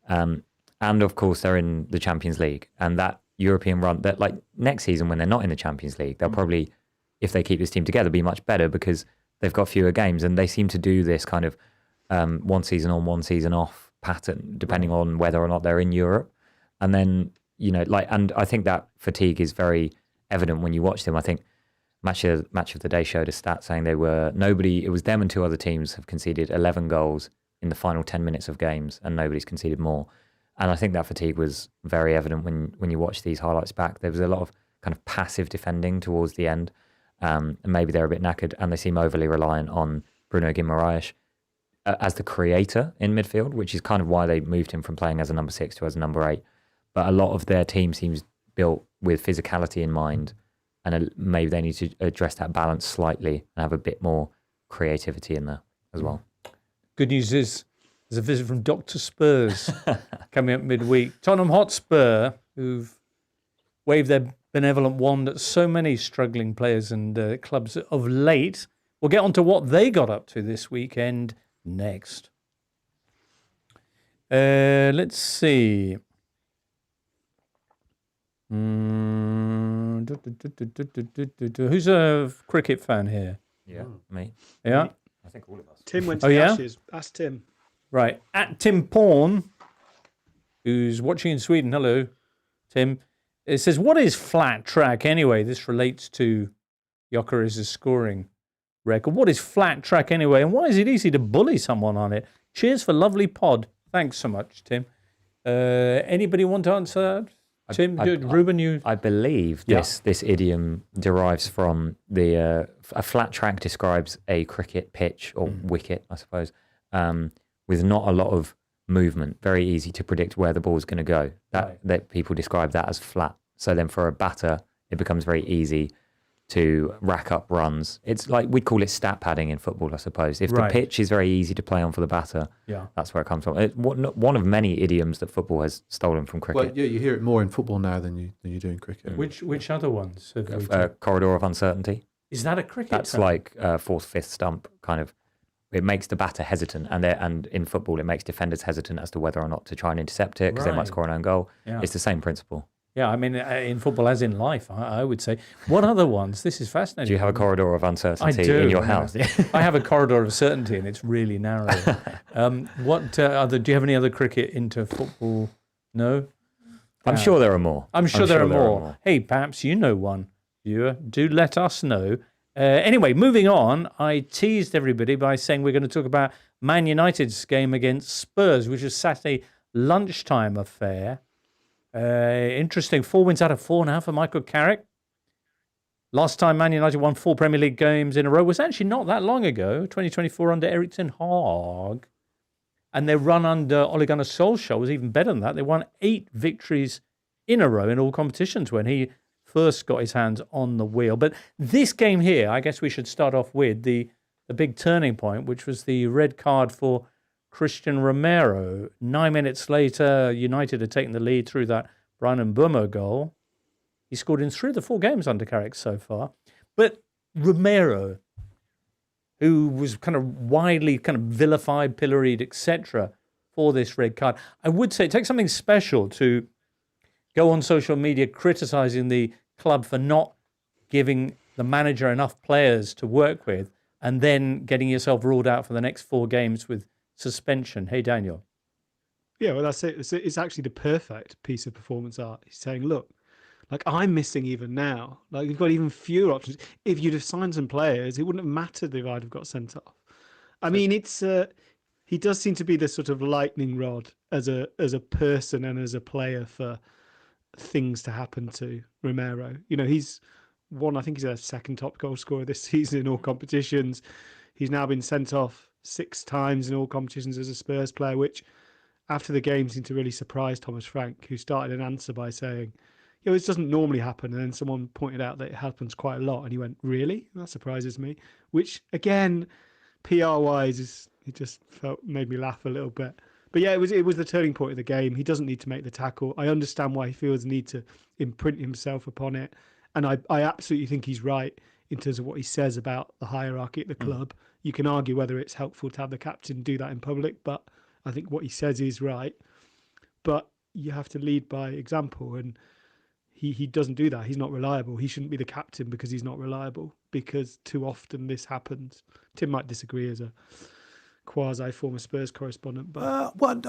D: And of course, they're in the Champions League, and that European run. That like next season when they're not in the Champions League, they'll probably, if they keep this team together, be much better because they've got fewer games, and they seem to do this kind of one season on, one season off pattern, depending on whether or not they're in Europe. And then, and I think that fatigue is very evident when you watch them. I think Match of the Day showed a stat saying it was them and 2 other teams have conceded 11 goals in the final 10 minutes of games, and nobody's conceded more. And I think that fatigue was very evident when you watch these highlights back. There was a lot of kind of passive defending towards the end, and maybe they're a bit knackered, and they seem overly reliant on Bruno Guimaraes as the creator in midfield, which is kind of why they moved him from playing as a number 6 to as a number 8. But a lot of their team seems built with physicality in mind, and maybe they need to address that balance slightly and have a bit more creativity in there as well.
A: Good news is there's a visit from Dr. Spurs coming up midweek. Tottenham Hotspur, who've waved their benevolent wand at so many struggling players and clubs of late. We'll get on to what they got up to this weekend next. Let's see. Who's a cricket fan here?
D: Yeah, me.
A: Yeah?
D: I think all of us.
B: Tim went to the Ashes. Ask Tim.
A: Right. At Tim Pawn, who's watching in Sweden. Hello, Tim. It says, what is flat track anyway? This relates to Gyokeres' scoring record. What is flat track anyway? And why is it easy to bully someone on it? Cheers for lovely pod. Thanks so much, Tim. Anybody want to answer that? Tim, Reuben, you...
D: I believe this idiom derives from a flat track describes a cricket pitch or wicket, I suppose, with not a lot of movement, very easy to predict where the ball's going to go. That people describe that as flat. So then for a batter, it becomes very easy to rack up runs. It's like we'd call it stat padding in football, I suppose. If the pitch is very easy to play on for the batter, that's where it comes from. It's one of many idioms that football has stolen from cricket.
C: Well, yeah, you hear it more in football now than you do in cricket.
A: Which other ones?
D: Corridor of uncertainty.
A: Is that a cricket?
D: That's
A: term?
D: like fourth, fifth stump kind of. It makes the batter hesitant, and in football, it makes defenders hesitant as to whether or not to try and intercept it because they might score an own goal. Yeah. It's the same principle.
A: Yeah, I mean, in football as in life, I would say. What other ones? This is fascinating.
D: Do you have a corridor of uncertainty in your house?
A: I have a corridor of certainty, and it's really narrow. What other? Do you have any other cricket into football? No?
D: I'm sure there are more.
A: I'm sure there are more. Hey, perhaps you know one, viewer. Do let us know. Anyway, moving on, I teased everybody by saying we're going to talk about Man United's game against Spurs, which is Saturday lunchtime affair. Interesting. 4 wins out of 4 now for Michael Carrick. Last time Man United won 4 Premier League games in a row was actually not that long ago, 2024 under Erik ten Hag. And their run under Ole Gunnar Solskjaer was even better than that. They won 8 victories in a row in all competitions when he first got his hands on the wheel. But this game here, I guess we should start off with the big turning point, which was the red card for Cristian Romero. 9 minutes later, United had taken the lead through that Brian Mbeumo goal. He scored in 3 of the 4 games under Carrick so far. But Romero, who was kind of widely kind of vilified, pilloried, etc., for this red card, I would say it takes something special to go on social media criticising the club for not giving the manager enough players to work with and then getting yourself ruled out for the next 4 games with suspension. Hey, Daniel.
B: Yeah, well, that's it. It's actually the perfect piece of performance art. He's saying, look, like I'm missing even now. Like you've got even fewer options. If you'd have signed some players, it wouldn't have mattered if I'd have got sent off. I mean, it's he does seem to be the sort of lightning rod as a person and as a player for things to happen to Romero. You know, he's I think he's a second top goal scorer this season in all competitions. He's now been sent off 6 times in all competitions as a Spurs player, which after the game seemed to really surprise Thomas Frank, who started an answer by saying, you know, this doesn't normally happen. And then someone pointed out that it happens quite a lot. And he went, really? That surprises me. Which, again, PR-wise, it just made me laugh a little bit. But yeah, it was the turning point of the game. He doesn't need to make the tackle. I understand why he feels the need to imprint himself upon it, and I absolutely think he's right in terms of what he says about the hierarchy at the club. You can argue whether it's helpful to have the captain do that in public, but I think what he says is right. But you have to lead by example, and he doesn't do that. He's not reliable. He shouldn't be the captain because he's not reliable, because too often this happens. Tim might disagree as a quasi former Spurs correspondent, but
C: well,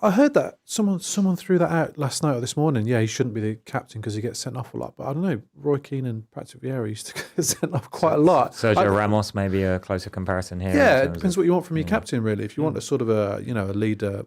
C: I heard that someone threw that out last night or this morning. Yeah, he shouldn't be the captain because he gets sent off a lot. But I don't know. Roy Keane and Patrick Vieira used to get sent off quite a lot.
D: Sergio Ramos may be a closer comparison here.
C: Yeah, it depends what you want from your captain, really. If you want a sort of a leader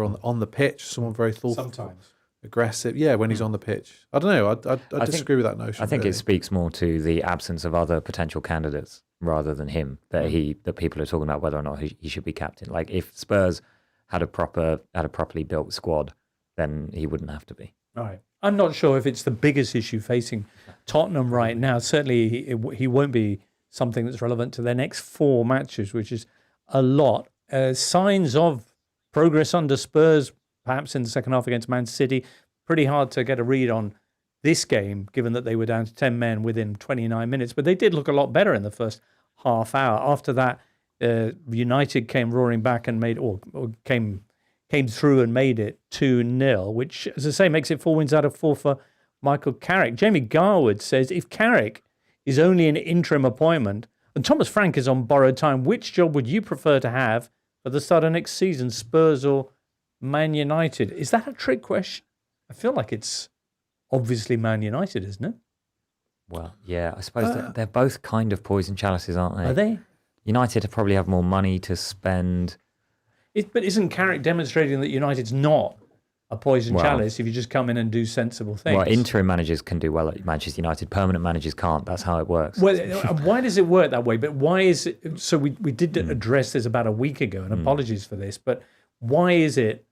C: on the pitch, someone very thoughtful, sometimes aggressive. Yeah, when he's on the pitch. I don't know. I disagree with that notion.
D: I think it speaks more to the absence of other potential candidates rather than him, that people are talking about whether or not he should be captain. Like if Spurs had a properly built squad, then he wouldn't have to be.
A: Right. I'm not sure if it's the biggest issue facing Tottenham right now. Certainly he won't be something that's relevant to their next 4 matches, which is a lot. Signs of progress under Spurs, perhaps in the second half against Man City. Pretty hard to get a read on this game, given that they were down to 10 men within 29 minutes. But they did look a lot better in the first half hour. After that, United came roaring back and made, or came through and made it 2-0, which, as I say, makes it 4 wins out of 4 for Michael Carrick. Jamie Garwood says, if Carrick is only an interim appointment and Thomas Frank is on borrowed time, which job would you prefer to have at the start of next season, Spurs or Man United? Is that a trick question? I feel like it's obviously Man United, isn't it?
D: Well, yeah, I suppose they're both kind of poison chalices, aren't they?
A: Are they?
D: United probably have more money to spend.
A: But isn't Carrick demonstrating that United's not a poison chalice if you just come in and do sensible things?
D: Well, interim managers can do well at Manchester United. Permanent managers can't. That's how it works.
A: Well, why does it work that way? But why is it? So we did address this about a week ago, and apologies for this, but why is it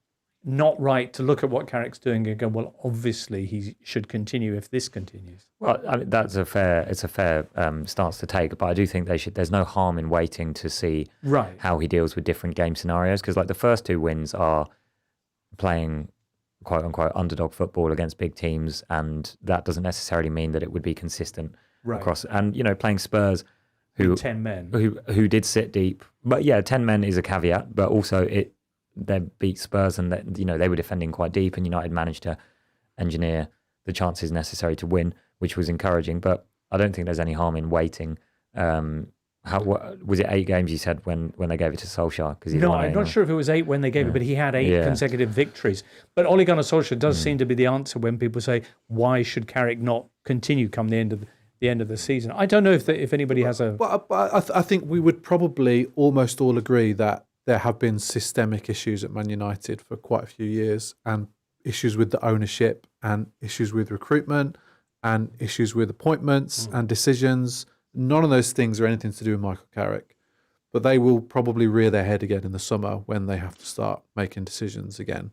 A: not right to look at what Carrick's doing and go, well, obviously he should continue if this continues?
D: Well, I mean, it's a fair stance to take, but I do think there's no harm in waiting to see how he deals with different game scenarios, because like the first 2 wins are playing quote unquote underdog football against big teams, and that doesn't necessarily mean that it would be consistent across. And playing Spurs, who
A: 10 men
D: who did sit deep, but yeah, 10 men is a caveat, but also they beat Spurs and they were defending quite deep, and United managed to engineer the chances necessary to win, which was encouraging. But I don't think there's any harm in waiting. Was it 8 games you said when they gave it to Solskjaer?
A: No, I'm not sure if it was 8 when they gave it, but he had 8 consecutive victories. But Ole Gunnar Solskjaer does seem to be the answer when people say, why should Carrick not continue come the end of the season? I don't know if anybody has a...
C: Well, I think we would probably almost all agree that there have been systemic issues at Man United for quite a few years, and issues with the ownership, and issues with recruitment, and issues with appointments and decisions. None of those things are anything to do with Michael Carrick, but they will probably rear their head again in the summer when they have to start making decisions again.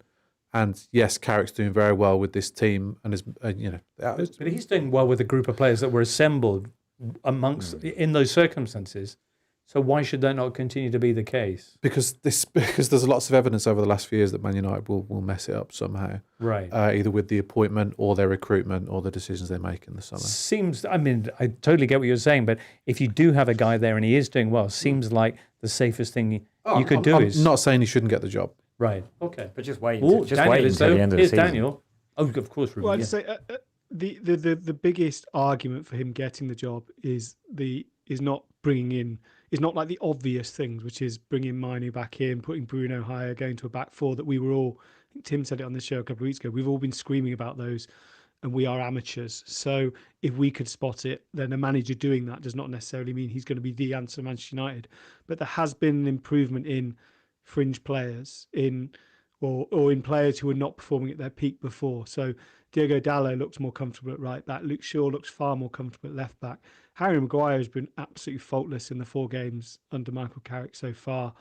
C: And yes, Carrick's doing very well with this team, and is
A: but he's doing well with a group of players that were assembled in those circumstances. So why should that not continue to be the case?
C: Because there's lots of evidence over the last few years that Man United will mess it up somehow.
A: Right.
C: Either with the appointment or their recruitment or the decisions they make in the summer.
A: I totally get what you're saying, but if you do have a guy there and he is doing well, seems like the safest thing you could do is...
C: I'm not saying he shouldn't get the job.
A: Right. Okay.
D: But just wait until the end of the season.
A: Daniel. Oh, of course, Reuben.
B: Well, I'd say the biggest argument for him getting the job is not bringing in... It's not like the obvious things, which is bringing Mainu back in, putting Bruno higher, going to a back 4 that we were all, I think Tim said it on this show a couple of weeks ago, we've all been screaming about those, and we are amateurs. So if we could spot it, then a manager doing that does not necessarily mean he's going to be the answer to Manchester United. But there has been an improvement in fringe players, or in players who were not performing at their peak before. So Diogo Dalot looks more comfortable at right back. Luke Shaw looks far more comfortable at left back. Harry Maguire has been absolutely faultless in the 4 games under Michael Carrick so far.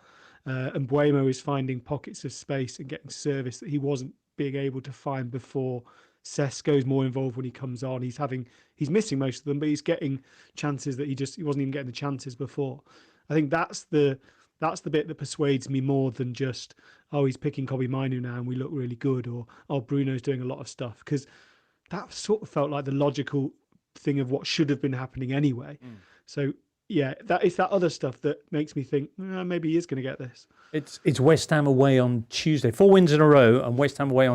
B: And Buemo is finding pockets of space and getting service that he wasn't being able to find before. Sesko's more involved when he comes on. He's missing most of them, but he's getting chances that he wasn't even getting the chances before. I think that's the That's the bit that persuades me more than just, oh, he's picking Kobbie Mainoo now and we look really good, or, oh, Bruno's doing a lot of stuff. Because that sort of felt like the logical thing of what should have been happening anyway. So, yeah, it's that other stuff that makes me think, maybe he is going to get this.
A: It's West Ham away on Tuesday. 4 wins in a row, and West Ham away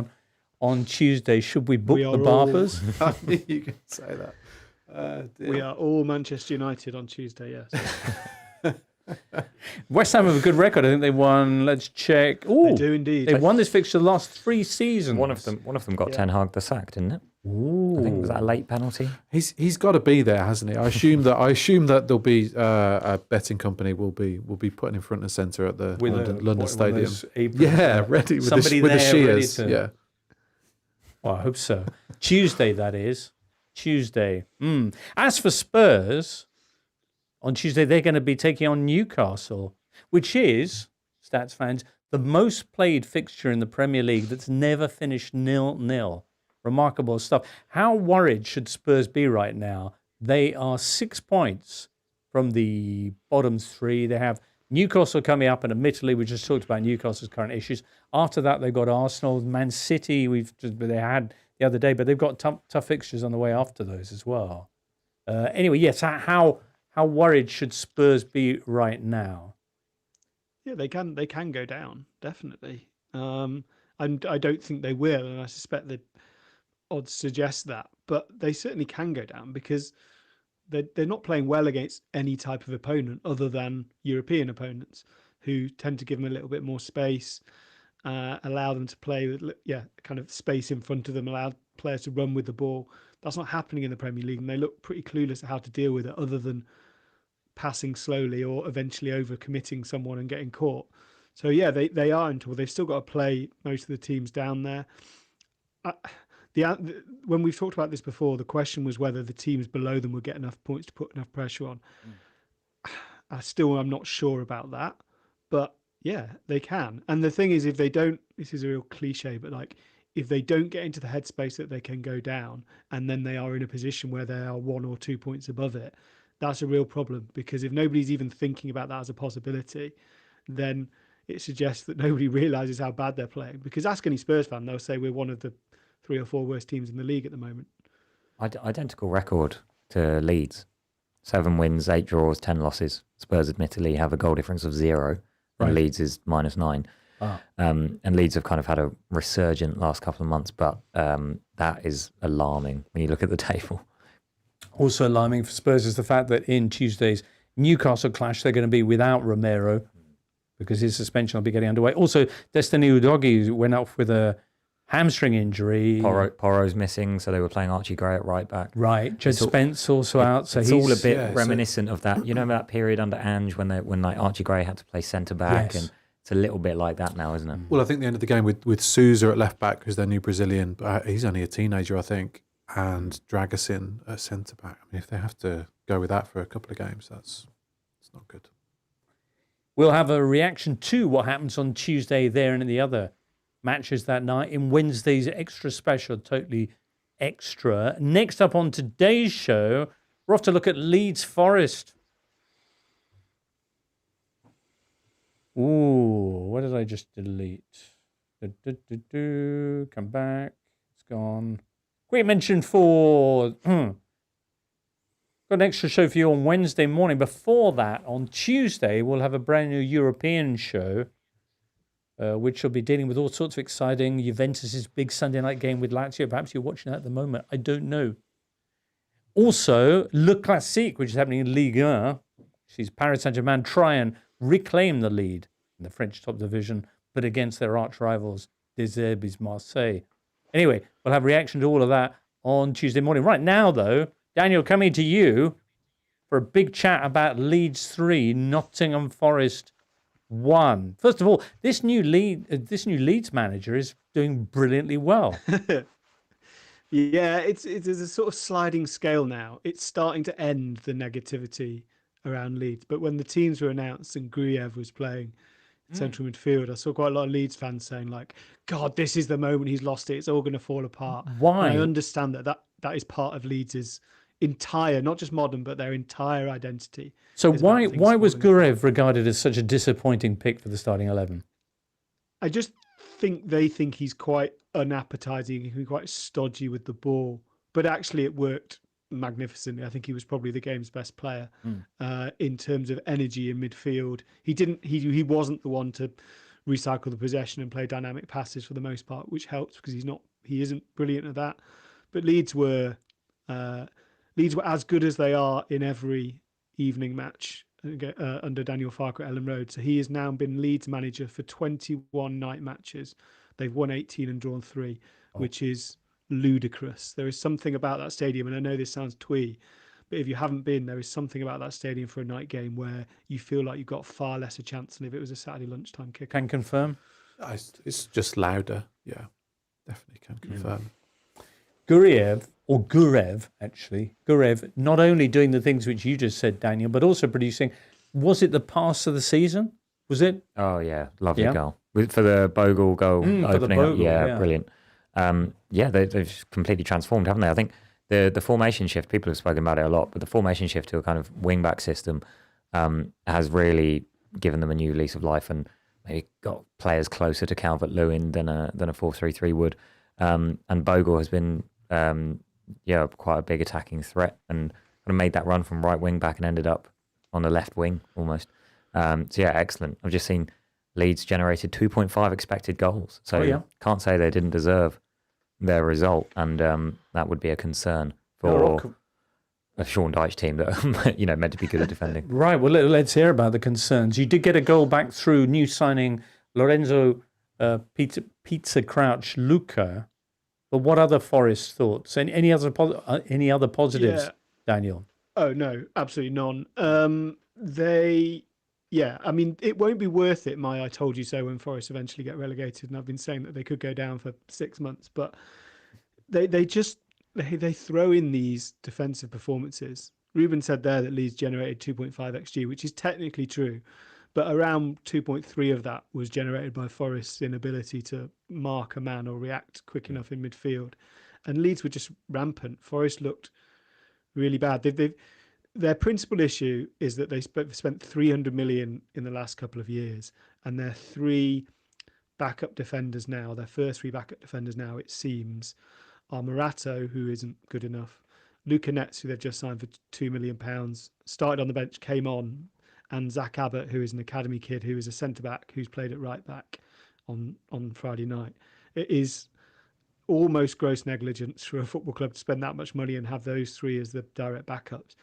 A: on Tuesday. Should we book the Barbers?
C: You can say that.
B: We are all Manchester United on Tuesday, yes.
A: West Ham have a good record. I think they won. Let's check. Ooh,
B: They do indeed.
A: They won this fixture the last 3 seasons.
D: One of them got Ten Hag the sack, didn't it?
A: Ooh.
D: I think was that a late penalty?
C: He's got to be there, hasn't he? I assume that there'll be a betting company will be put in front and centre at the London Stadium. Ready with
A: Somebody
C: the
A: there ready
C: shears.
A: to-
C: Yeah.
A: Well, I hope so. Tuesday, that is. Tuesday. As for Spurs, on Tuesday, they're going to be taking on Newcastle, which is, stats fans, the most played fixture in the Premier League that's never finished 0-0. Remarkable stuff. How worried should Spurs be right now? They are 6 points from the bottom 3. They have Newcastle coming up, and admittedly, we just talked about Newcastle's current issues. After that, they've got Arsenal, Man City. They had the other day, but they've got tough fixtures on the way after those as well. Anyway, yes. How worried should Spurs be right now?
B: Yeah, they can go down, definitely. And I don't think they will, and I suspect the odds suggest that. But they certainly can go down because they're not playing well against any type of opponent other than European opponents, who tend to give them a little bit more space, allow them to play with kind of space in front of them, allow players to run with the ball. That's not happening in the Premier League, and they look pretty clueless at how to deal with it, other than passing slowly or eventually over-committing someone and getting caught. So yeah, they are in trouble. They've still got to play most of the teams down there. When we've talked about this before, the question was whether the teams below them would get enough points to put enough pressure on. I'm not sure about that, but yeah, they can. And the thing is, if they don't, this is a real cliche, but like, if they don't get into the headspace that they can go down, and then they are in a position where they are 1 or 2 points above it, that's a real problem. Because if nobody's even thinking about that as a possibility, then it suggests that nobody realises how bad they're playing. Because ask any Spurs fan, they'll say we're one of the 3 or 4 worst teams in the league at the moment.
D: Identical record to Leeds. 7 wins, 8 draws, 10 losses. Spurs admittedly have a goal difference of 0, and Leeds is -9. And Leeds have kind of had a resurgent last couple of months, but that is alarming when you look at the table.
A: Also alarming for Spurs is the fact that in Tuesday's Newcastle clash, they're going to be without Romero because his suspension will be getting underway. Also, Destiny Udogie went off with a hamstring injury.
D: Porro's missing, so they were playing Archie Gray at right back.
A: Right, Jed Spence also out. So
D: it's
A: he's
D: all a bit reminiscent of that. You know that period under Ange when like Archie Gray had to play centre back, and it's a little bit like that now, isn't it?
C: Well, I think the end of the game with Sousa at left back, who's their new Brazilian, but he's only a teenager, I think, and Dragusin at centre back. I mean, if they have to go with that for a couple of games, it's not good.
A: We'll have a reaction to what happens on Tuesday there and in the other matches that night in Wednesday's extra special, totally extra. Next up on today's show, we're off to look at Leeds Forest. Ooh, what did I just delete? Come back. It's gone. Quick mention for... Got an extra show for you on Wednesday morning. Before that, on Tuesday, we'll have a brand new European show, which will be dealing with all sorts of exciting Juventus's big Sunday night game with Lazio. Perhaps you're watching that at the moment. I don't know. Also, Le Classique, which is happening in Ligue 1. Sees Paris Saint-Germain try and reclaim the lead in the French top division, but against their arch rivals, Deserbi's Marseille. Anyway, we'll have reaction to all of that on Tuesday morning. Right now, though, Daniel, coming to you for a big chat about Leeds 3, Nottingham Forest 1. First of all, this new Leeds manager is doing brilliantly well.
B: Yeah, it's a sort of sliding scale now. It's starting to end the negativity around Leeds. But when the teams were announced and Gruyev was playing central midfield, I saw quite a lot of Leeds fans saying, like, God, this is the moment he's lost it. It's all going to fall apart.
A: Why?
B: And I understand that is part of Leeds' entire, not just modern, but their entire identity.
A: So
B: is about
A: why
B: things
A: was
B: falling apart.
A: Gurev regarded as such a disappointing pick for the starting 11?
B: I just think they think he's quite unappetizing. He can be quite stodgy with the ball, but actually it worked magnificently. I think he was probably the game's best player in terms of energy in midfield. He wasn't the one to recycle the possession and play dynamic passes for the most part, which helps because he isn't brilliant at that. But Leeds were as good as they are in every evening match under Daniel Farke at Ellen Road. So he has now been Leeds manager for 21 night matches. They've won 18 and drawn 3, which is ludicrous. There is something about that stadium, and I know this sounds twee, but if you haven't been, there is something about that stadium for a night game where you feel like you've got far less a chance than if it was a Saturday lunchtime kick.
A: Can confirm.
C: It's just louder. Yeah, definitely can confirm.
A: Gurev, not only doing the things which you just said, Daniel, but also producing. Was it the pass of the season? Was it?
D: Oh yeah, lovely goal for the Bogle goal opening up. Yeah, brilliant. They've completely transformed, haven't they? I think the formation shift. People have spoken about it a lot, but the formation shift to a kind of wing back system has really given them a new lease of life and maybe got players closer to Calvert-Lewin than a 4-3-3 would. And Bogle has been quite a big attacking threat and kind of made that run from right wing back and ended up on the left wing almost. Excellent. I've just seen Leeds generated 2.5 expected goals. So can't say they didn't deserve their result. And that would be a concern for a Sean Dyche team that are meant to be good at defending.
A: Right. Well, let's hear about the concerns. You did get a goal back through new signing Lorenzo Pizza Crouch Luca. But what other Forest thoughts? Any other positives, Daniel?
B: Oh no, absolutely none. It won't be worth it. I told you so when Forest eventually get relegated, and I've been saying that they could go down for 6 months, but they throw in these defensive performances. Reuben said there that Leeds generated 2.5 xG, which is technically true, but around 2.3 of that was generated by Forest's inability to mark a man or react quick enough in midfield, and Leeds were just rampant. Forest looked really bad. Their principal issue is that they spent 300 million in the last couple of years, and their first three backup defenders now, it seems, are Morato, who isn't good enough, Luca Netz, who they've just signed for £2 million, started on the bench, came on, and Zach Abbott, who is an academy kid, who is a centre-back, who's played at right-back on Friday night. It is almost gross negligence for a football club to spend that much money and have those three as the direct backups.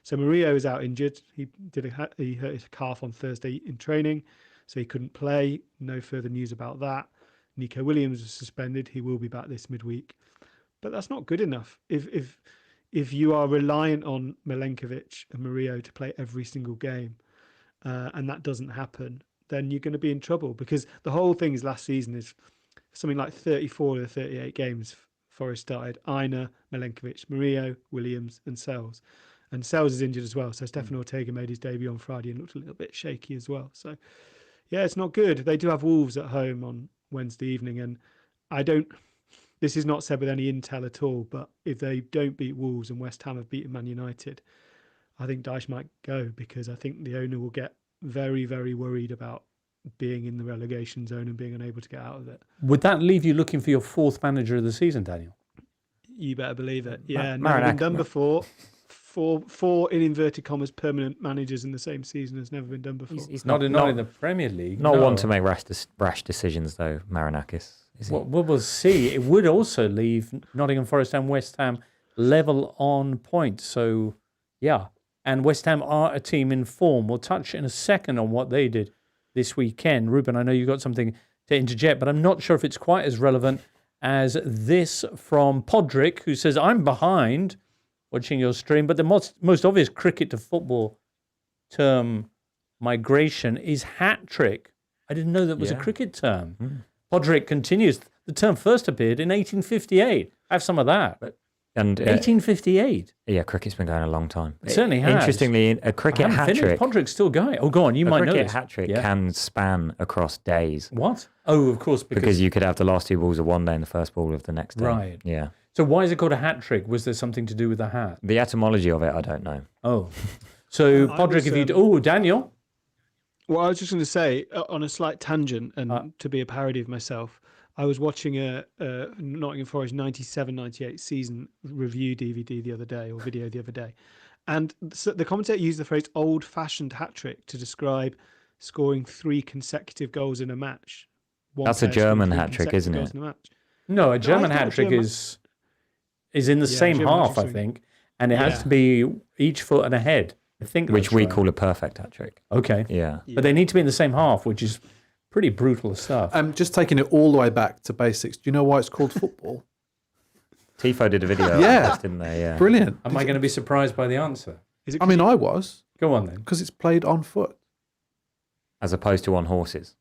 B: So Murillo is out injured. He hurt his calf on Thursday in training, so he couldn't play. No further news about that. Nico Williams was suspended. He will be back this midweek. But that's not good enough. If you are reliant on Milenkovic and Murillo to play every single game, and that doesn't happen, then you're going to be in trouble, because the whole thing is last season is something like 34 or 38 games Forest started. Aina, Milenkovic, Murillo, Williams and Sells. And Sells is injured as well. So Stefan Ortega made his debut on Friday and looked a little bit shaky as well. So, yeah, it's not good. They do have Wolves at home on Wednesday evening. And this is not said with any intel at all, but if they don't beat Wolves and West Ham have beaten Man United, I think Dyche might go, because I think the owner will get very, very worried about being in the relegation zone and being unable to get out of it.
A: Would that leave you looking for your fourth manager of the season, Daniel?
B: You better believe it. Yeah, never been done before. Four in inverted commas permanent managers in the same season has never been done before.
A: He's not in the Premier League.
D: Not one to make rash decisions though, Marinakis.
A: Well, we'll see. It would also leave Nottingham Forest and West Ham level on points. So, yeah. And West Ham are a team in form. We'll touch in a second on what they did this weekend. Reuben, I know you got something to interject, but I'm not sure if it's quite as relevant as this from Podrick, who says, I'm behind watching your stream, but the most obvious cricket to football term migration is hat trick. I didn't know that was a cricket term. Podrick continues, the term first appeared in 1858. I have some of that. 1858?
D: Yeah, cricket's been going a long time.
A: It certainly has.
D: Interestingly, a cricket hat trick.
A: Podrick's still going. Oh, go on, you might know this.
D: A cricket hat trick can span across days.
A: What? Oh, of course.
D: Because you could have the last two balls of one day and the first ball of the next day.
A: Right.
D: Yeah.
A: So why is it called a hat trick? Was there something to do with the hat?
D: The etymology of it, I don't know.
A: Oh, so
B: I
A: Podrick,
B: was,
A: if you Daniel,
B: Well, I was just going to say, on a slight tangent, and to be a parody of myself, I was watching a Nottingham Forest 97-98 season review DVD the other day, or video the other day. And so the commentator used the phrase old-fashioned hat-trick to describe scoring 3 consecutive goals in a match.
D: That's a German hat-trick, isn't it?
A: no, a German
B: I thought
A: hat trick
B: German-
A: is in the
B: Yeah,
A: same
B: German
A: half, I
B: hat-trick's
A: think, and it has
B: Yeah.
A: to be each foot and a head. I think
D: Which
A: that's
D: we
A: right.
D: call a perfect hat trick.
A: Okay,
D: Yeah.
A: but they need to be in the same half, which is pretty brutal stuff.
C: Just taking it all the way back to basics. Do you know why it's called football?
D: Tifo did a video
C: Yeah.
D: on this, didn't they? Yeah.
C: Brilliant.
A: Am I going to be surprised by the answer?
B: Is it
C: I mean, I was,
A: Go on then.
C: because it's played on foot.
D: As opposed to on horses.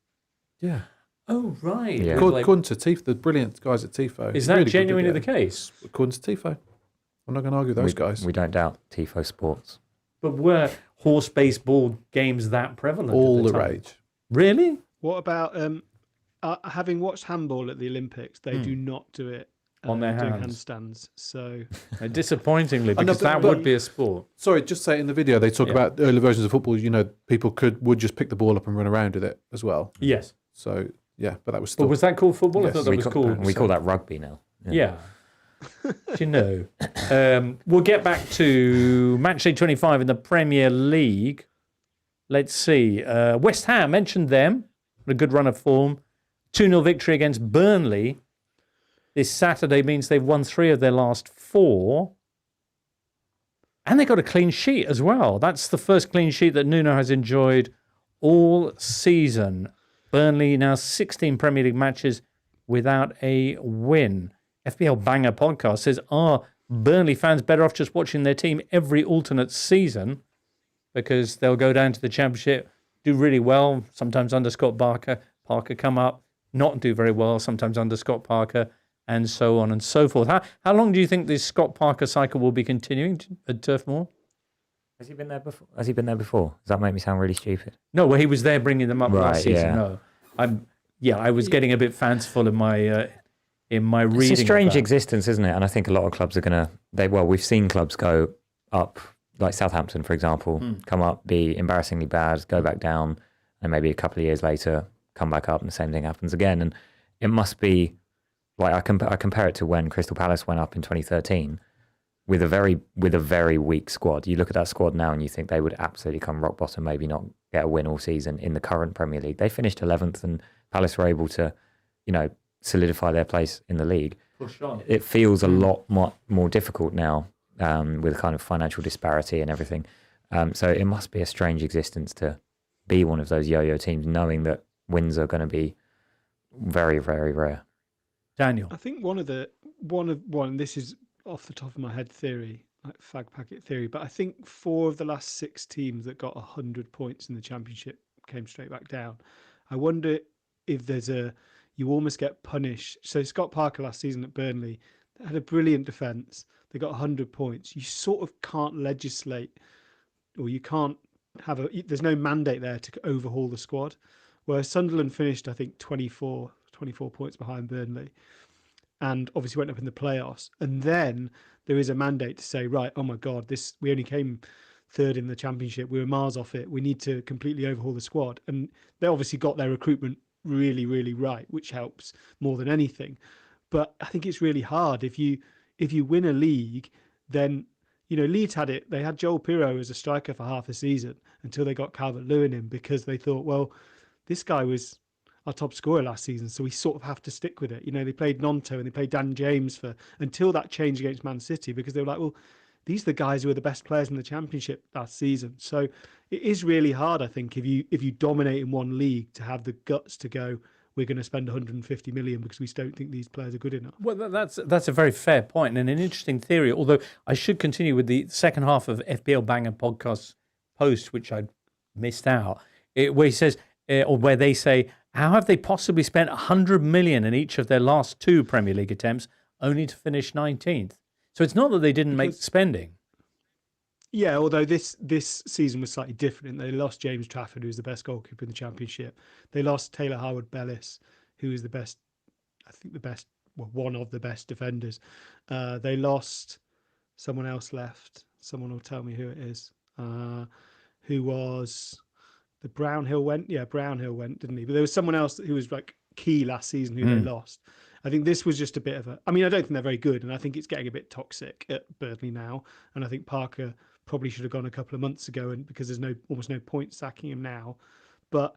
C: Yeah.
A: Oh right.
D: Yeah.
C: According to Tifo, the brilliant guys at Tifo.
A: Is that
C: really good
A: genuinely the
C: video.
A: case?
C: According to Tifo. I'm not going to argue with those guys.
D: We don't doubt Tifo Sports.
A: But were horse baseball games that prevalent?
C: All
A: at
C: the
A: time?
C: rage.
A: Really?
B: What about having watched handball at the Olympics? They do not do it
A: On their
B: doing
A: hands.
B: handstands. So
A: Disappointingly,
C: know,
A: because that
C: but-
A: would be a sport.
C: Sorry, just say it in the video, they talk
A: Yeah.
C: about early versions of football, people would just pick the ball up and run around with it as well.
A: Yes.
C: So, yeah, but that was
A: But
C: still...
A: was that called football? I
C: Yes.
A: thought that was called.
D: We call that rugby now.
A: Yeah. Do you know? We'll get back to Matchday 25 in the Premier League. Let's see. West Ham, mentioned them. A good run of form. 2-0 victory against Burnley. This Saturday means they've won 3 of their last 4. And they got a clean sheet as well. That's the first clean sheet that Nuno has enjoyed all season. Burnley now 16 Premier League matches without a win. FPL Banger Podcast says, are Burnley fans better off just watching their team every alternate season? Because they'll go down to the Championship, do really well, sometimes under Scott Parker come up, not do very well, sometimes under Scott Parker, and so on and so forth. How long do you think this Scott Parker cycle will be continuing at Turf Moor?
D: Has he been there before? Does that make me sound really stupid?
A: No, well, he was there bringing them up last
D: Right,
A: season.
D: yeah.
A: No, I was getting a bit fanciful in my reading.
D: It's a
A: of
D: strange
A: that.
D: existence, isn't it? And I think a lot of clubs are going to... we've seen clubs go up, like Southampton, for example, come up, be embarrassingly bad, go back down, and maybe a couple of years later come back up and the same thing happens again. And it must be... Like I compare it to when Crystal Palace went up in 2013 with a very weak squad. You look at that squad now and you think they would absolutely come rock bottom, maybe not get a win all season in the current Premier League. They finished 11th and Palace were able to, solidify their place in the league.
A: Push on.
D: It feels a lot more difficult now with kind of financial disparity and everything. So it must be a strange existence to be one of those yo-yo teams, knowing that wins are going to be very, very rare.
A: Daniel.
B: I think one. This is off the top of my head theory, like fag packet theory, but I think 4 of the last 6 teams that got 100 points in the Championship came straight back down. I wonder if you almost get punished. So Scott Parker last season at Burnley had a brilliant defence. They got 100 points. You sort of can't legislate, or you can't there's no mandate there to overhaul the squad. Whereas Sunderland finished, I think, 24 points behind Burnley, and obviously went up in the playoffs. And then there is a mandate to say, right, oh my God, we only came 3rd in the Championship. We were miles off it. We need to completely overhaul the squad. And they obviously got their recruitment really, really right, which helps more than anything. But I think it's really hard if you win a league, then Leeds had it. They had Joel Pirro as a striker for half the season until they got Calvert-Lewin in, because they thought, well, this guy was our top scorer last season, so we sort of have to stick with it. They played Nonto and they played Dan James until that change against Man City, because they were like, well, these are the guys who are the best players in the Championship last season. So it is really hard, I think, if you dominate in one league, to have the guts to go, we're going to spend 150 million because we don't think these players are good enough.
A: Well, that's a very fair point and an interesting theory, although I should continue with the second half of FPL Banger Podcast's post, which I missed out, where he says, or where they say, how have they possibly spent 100 million in each of their last 2 Premier League attempts only to finish 19th? So it's not that they didn't make spending.
B: Yeah, although this season was slightly different. They lost James Trafford, who's the best goalkeeper in the Championship. They lost Taylor Harwood-Bellis, who is the best one of the best defenders. They lost. Someone else left. Someone will tell me who it is. Who was the Brownhill went? Yeah, Brownhill went, didn't he? But there was someone else who was like key last season who they lost. I think this was just a bit of a. I mean, I don't think they're very good, and I think it's getting a bit toxic at Burnley now. And I think Parker probably should have gone a couple of months ago, and because there's almost no point sacking him now. But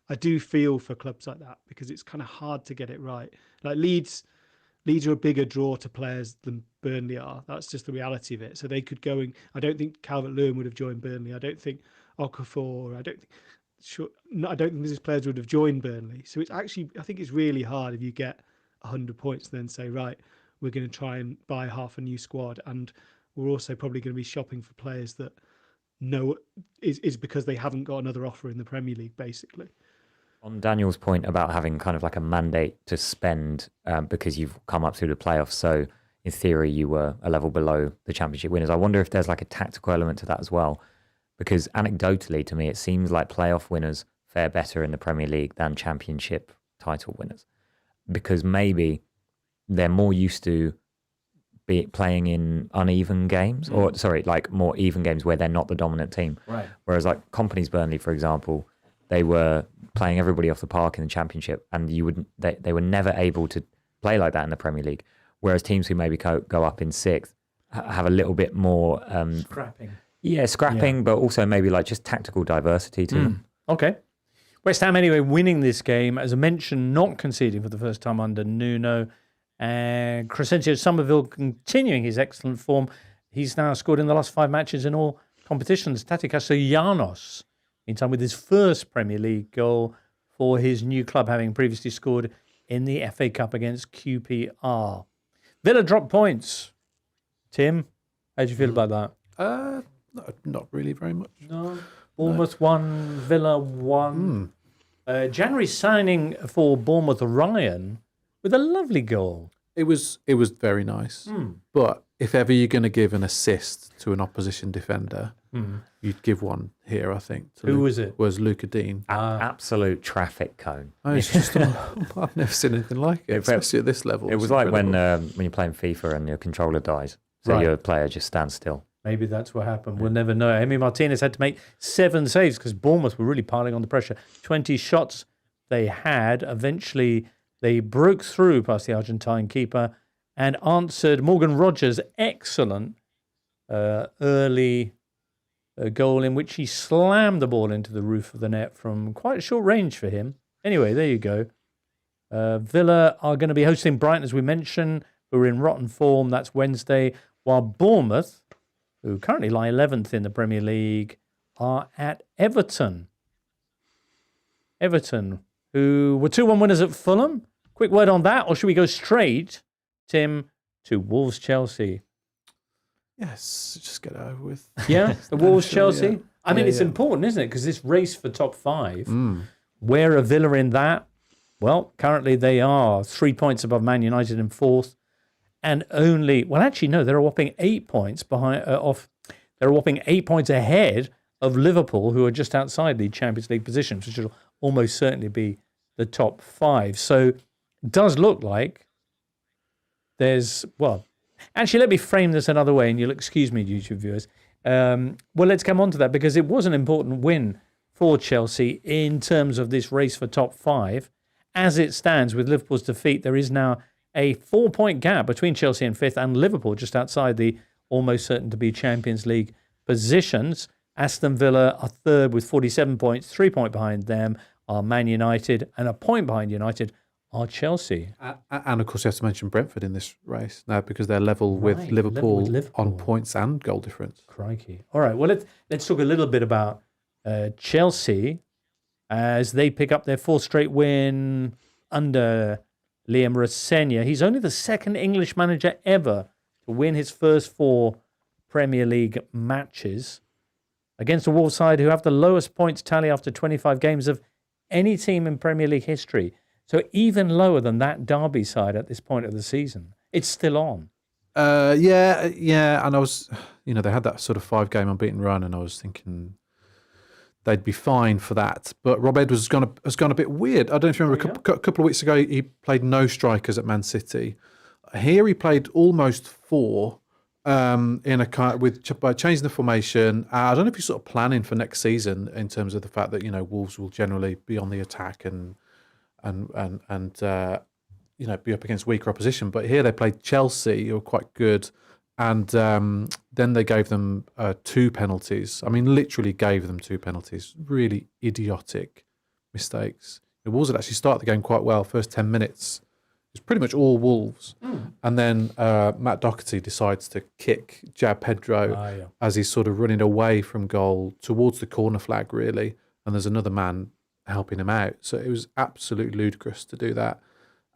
B: I do feel for clubs like that because it's kind of hard to get it right. Like Leeds are a bigger draw to players than Burnley are. That's just the reality of it. So they could go and I don't think Calvert-Lewin would have joined Burnley. I don't think Okafor. I don't think these players would have joined Burnley. So it's actually, I think it's really hard if you get 100 points, then say, right, we're going to try and buy half a new squad, and we're also probably going to be shopping for players that is because they haven't got another offer in the Premier League, basically.
D: On Daniel's point about having kind of like a mandate to spend because you've come up through the playoffs, so in theory you were a level below the Championship winners. I wonder if there's like a tactical element to that as well, because anecdotally to me it seems like playoff winners fare better in the Premier League than Championship title winners, because maybe they're more used to playing in uneven games, or like more even games where they're not the dominant team.
A: Right.
D: Whereas like Company's Burnley, for example, they were playing everybody off the park in the Championship, and they were never able to play like that in the Premier League. Whereas teams who maybe go up in sixth have a little bit more
A: Scrapping.
D: Yeah, scrapping, but also maybe like just tactical diversity to them.
A: Okay. West Ham anyway winning this game, as I mentioned, not conceding for the first time under Nuno, and Crescencio Somerville continuing his excellent form. He's now scored in the last 5 matches in all competitions. Tati Castellanos in time with his first Premier League goal for his new club, having previously scored in the FA Cup against QPR. Villa dropped points. Tim, how do you feel about that?
C: Not really very much.
A: No. Bournemouth 1, Villa 1. January signing for Bournemouth, Ryan, with a lovely goal.
C: It was very nice. But if ever you're going to give an assist to an opposition defender, you'd give one here, I think.
A: Who was it?
C: Was Luca Dean.
D: Absolute traffic cone.
C: Oh, it's just, I've never seen anything like it, especially at this level.
D: It was like when you're playing FIFA and your controller dies, so your player just stands still.
A: Maybe that's what happened. We'll never know. Emi Martinez had to make 7 saves because Bournemouth were really piling on the pressure. 20 shots they had. Eventually, they broke through past the Argentine keeper and answered Morgan Rogers' excellent early goal in which he slammed the ball into the roof of the net from quite short range for him. Anyway, there you go. Villa are going to be hosting Brighton, as we mentioned, who are in rotten form. That's Wednesday. While Bournemouth, who currently lie 11th in the Premier League, are at Everton. Everton, who were 2-1 winners at Fulham. Quick word on that, or should we go straight, Tim, to Wolves-Chelsea?
C: Yes, just get it over with.
A: Yeah, the Wolves-Chelsea.
C: Yeah.
A: I mean, it's important, isn't it? Because this race for top 5, where are Villa in that? Well, currently they are 3 points above Man United in 4th. And only, well, actually, no, they're a whopping 8 points behind they're a whopping 8 points ahead of Liverpool, who are just outside the Champions League positions, which will almost certainly be the top 5. So it does look like there's, well, actually, let me frame this another way, and you'll excuse me, YouTube viewers. Well, let's come on to that, because it was an important win for Chelsea in terms of this race for top 5. As it stands, with Liverpool's defeat, there is now a 4-point gap between Chelsea in 5th and Liverpool just outside the almost certain to be Champions League positions. Aston Villa are 3rd with 47 points. 3 points behind them are Man United, and a point behind United are Chelsea.
C: And of course, you have to mention Brentford in this race now, because they're level with Liverpool on points and goal difference.
A: Crikey. All right, well, let's talk a little bit about Chelsea as they pick up their 4th straight win under Liam Rossegna. He's only the 2nd English manager ever to win his first 4 Premier League matches against a Wolves side who have the lowest points tally after 25 games of any team in Premier League history. So even lower than that Derby side at this point of the season. It's still on.
C: Yeah. And I was, they had that sort of 5-game unbeaten run, and I was thinking they'd be fine for that. But Rob Edwards has gone a bit weird. I don't know if you remember a couple of weeks ago, he played no strikers at Man City. Here he played almost 4 in a kind by changing the formation. I don't know if he's sort of planning for next season in terms of the fact that Wolves will generally be on the attack and be up against weaker opposition. But here they played Chelsea, who were quite good, and then they gave them 2 penalties. I mean, literally gave them 2 penalties. Really idiotic mistakes. The Wolves had actually started the game quite well. First 10 minutes, it's pretty much all Wolves. And then Matt Doherty decides to kick João Pedro as he's sort of running away from goal towards the corner flag, really. And there's another man helping him out. So it was absolutely ludicrous to do that.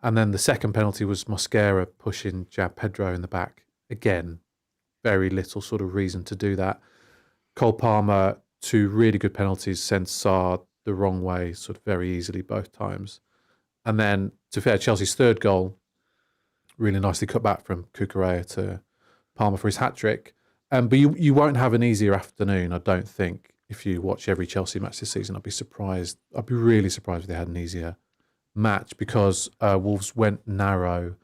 C: And then the second penalty was Mosquera pushing João Pedro in the back. Again, very little sort of reason to do that. Cole Palmer, 2 really good penalties, sent Sarr the wrong way, sort of very easily both times. And then, to be fair, Chelsea's third goal, really nicely cut back from Cucurella to Palmer for his hat-trick. But you won't have an easier afternoon, I don't think, if you watch every Chelsea match this season. I'd be really surprised if they had an easier match, because Wolves went narrow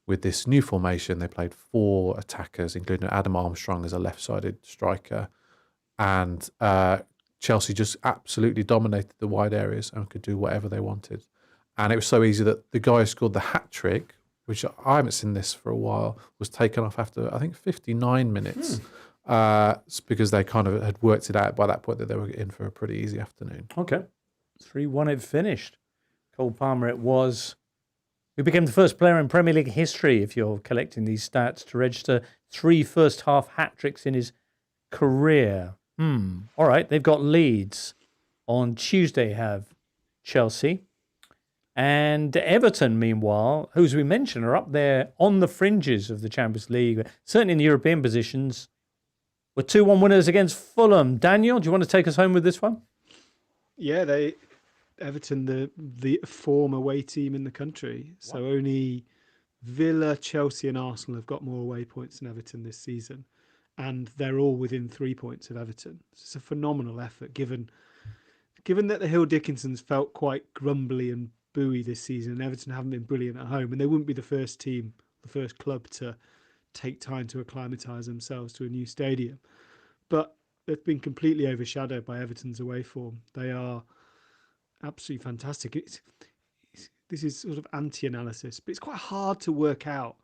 C: with this new formation. They played 4 attackers, including Adam Armstrong as a left-sided striker. And Chelsea just absolutely dominated the wide areas and could do whatever they wanted. And it was so easy that the guy who scored the hat-trick, which I haven't seen this for a while, was taken off after, I think, 59 minutes. Because they kind of had worked it out by that point that they were in for a pretty easy afternoon.
A: Okay. 3-1 it finished. Cole Palmer it was, who became the first player in Premier League history, if you're collecting these stats, to register 3 first-half hat-tricks in his career. All right, they've got Leeds. On Tuesday have Chelsea. And Everton, meanwhile, who, as we mentioned, are up there on the fringes of the Champions League, certainly in the European positions, were 2-1 winners against Fulham. Daniel, do you want to take us home with this one?
B: Yeah, Everton, the form away team in the country. So only Villa, Chelsea and Arsenal have got more away points than Everton this season. And they're all within 3 points of Everton. It's a phenomenal effort, given that the Hill Dickinsons felt quite grumbly and booey this season, and Everton haven't been brilliant at home, and they wouldn't be the first club to take time to acclimatise themselves to a new stadium. But they've been completely overshadowed by Everton's away form. They are absolutely fantastic. This is sort of anti-analysis, but it's quite hard to work out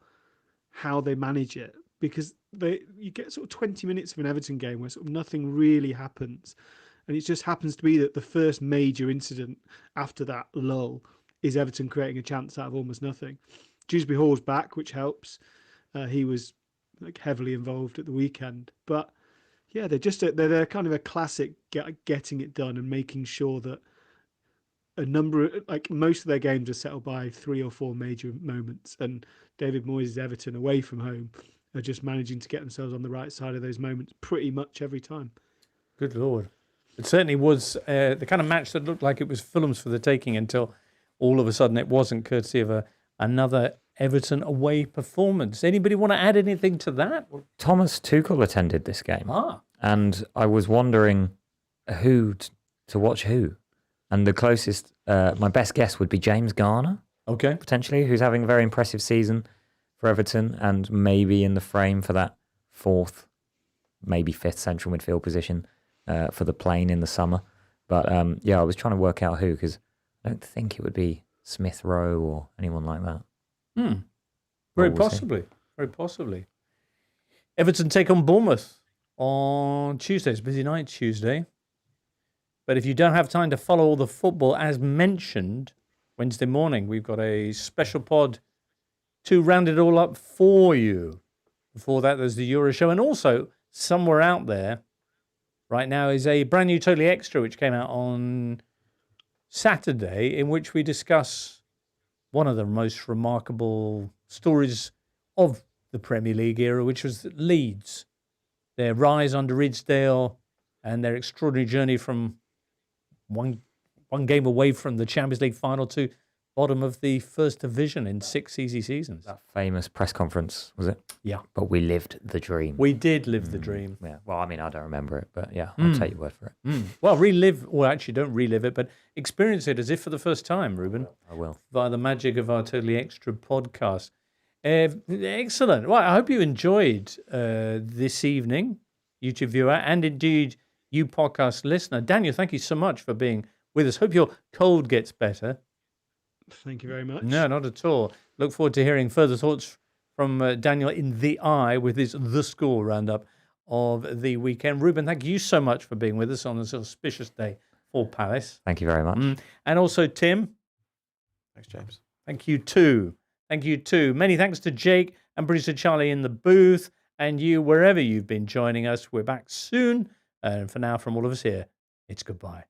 B: how they manage it, because you get sort of 20 minutes of an Everton game where sort of nothing really happens, and it just happens to be that the first major incident after that lull is Everton creating a chance out of almost nothing. Dewsbury Hall's back, which helps. He was heavily involved at the weekend, but yeah, they're kind of a classic getting it done and making sure that most of their games are settled by 3 or 4 major moments, and David Moyes' Everton away from home are just managing to get themselves on the right side of those moments pretty much every time.
A: Good Lord. It certainly was the kind of match that looked like it was Fulham's for the taking until all of a sudden it wasn't, courtesy of another Everton away performance. Anybody want to add anything to that?
D: Thomas Tuchel attended this game. And I was wondering who to watch who. And the closest, my best guess would be James Garner.
A: Okay.
D: Potentially, who's having a very impressive season for Everton and maybe in the frame for that 4th, maybe 5th central midfield position for the plane in the summer. But I was trying to work out who, because I don't think it would be Smith Rowe or anyone like that.
A: Very possibly. Very possibly. Everton take on Bournemouth on Tuesday. It's a busy night Tuesday. But if you don't have time to follow all the football, as mentioned, Wednesday morning, we've got a special pod to round it all up for you. Before that, there's the Euro show. And also, somewhere out there right now is a brand new Totally Extra, which came out on Saturday, in which we discuss one of the most remarkable stories of the Premier League era, which was Leeds, their rise under Ridsdale and their extraordinary journey from one game away from the Champions League final to bottom of the first division in 6 easy seasons.
D: That famous press conference, was it?
A: Yeah.
D: But we lived the dream.
A: We did live the dream.
D: Yeah. Well, I mean, I don't remember it, but yeah, I'll take your word for it.
A: Well, actually don't relive it, but experience it as if for the first time, Reuben,
D: I will.
A: via the magic of our Totally Extra podcast. Excellent. Well, I hope you enjoyed this evening, YouTube viewer, and indeed you podcast listener. Daniel, thank you so much for being with us. Hope your cold gets better.
B: Thank you very much.
A: No, not at all. Look forward to hearing further thoughts from Daniel in the eye with his The Score roundup of the weekend. Reuben, thank you so much for being with us on this auspicious day for Palace.
D: Thank you very much.
A: And also, Tim.
C: Thanks, James.
A: Thank you too. Thank you too. Many thanks to Jake and producer Charlie in the booth, and you wherever you've been joining us. We're back soon. And for now, from all of us here, it's goodbye.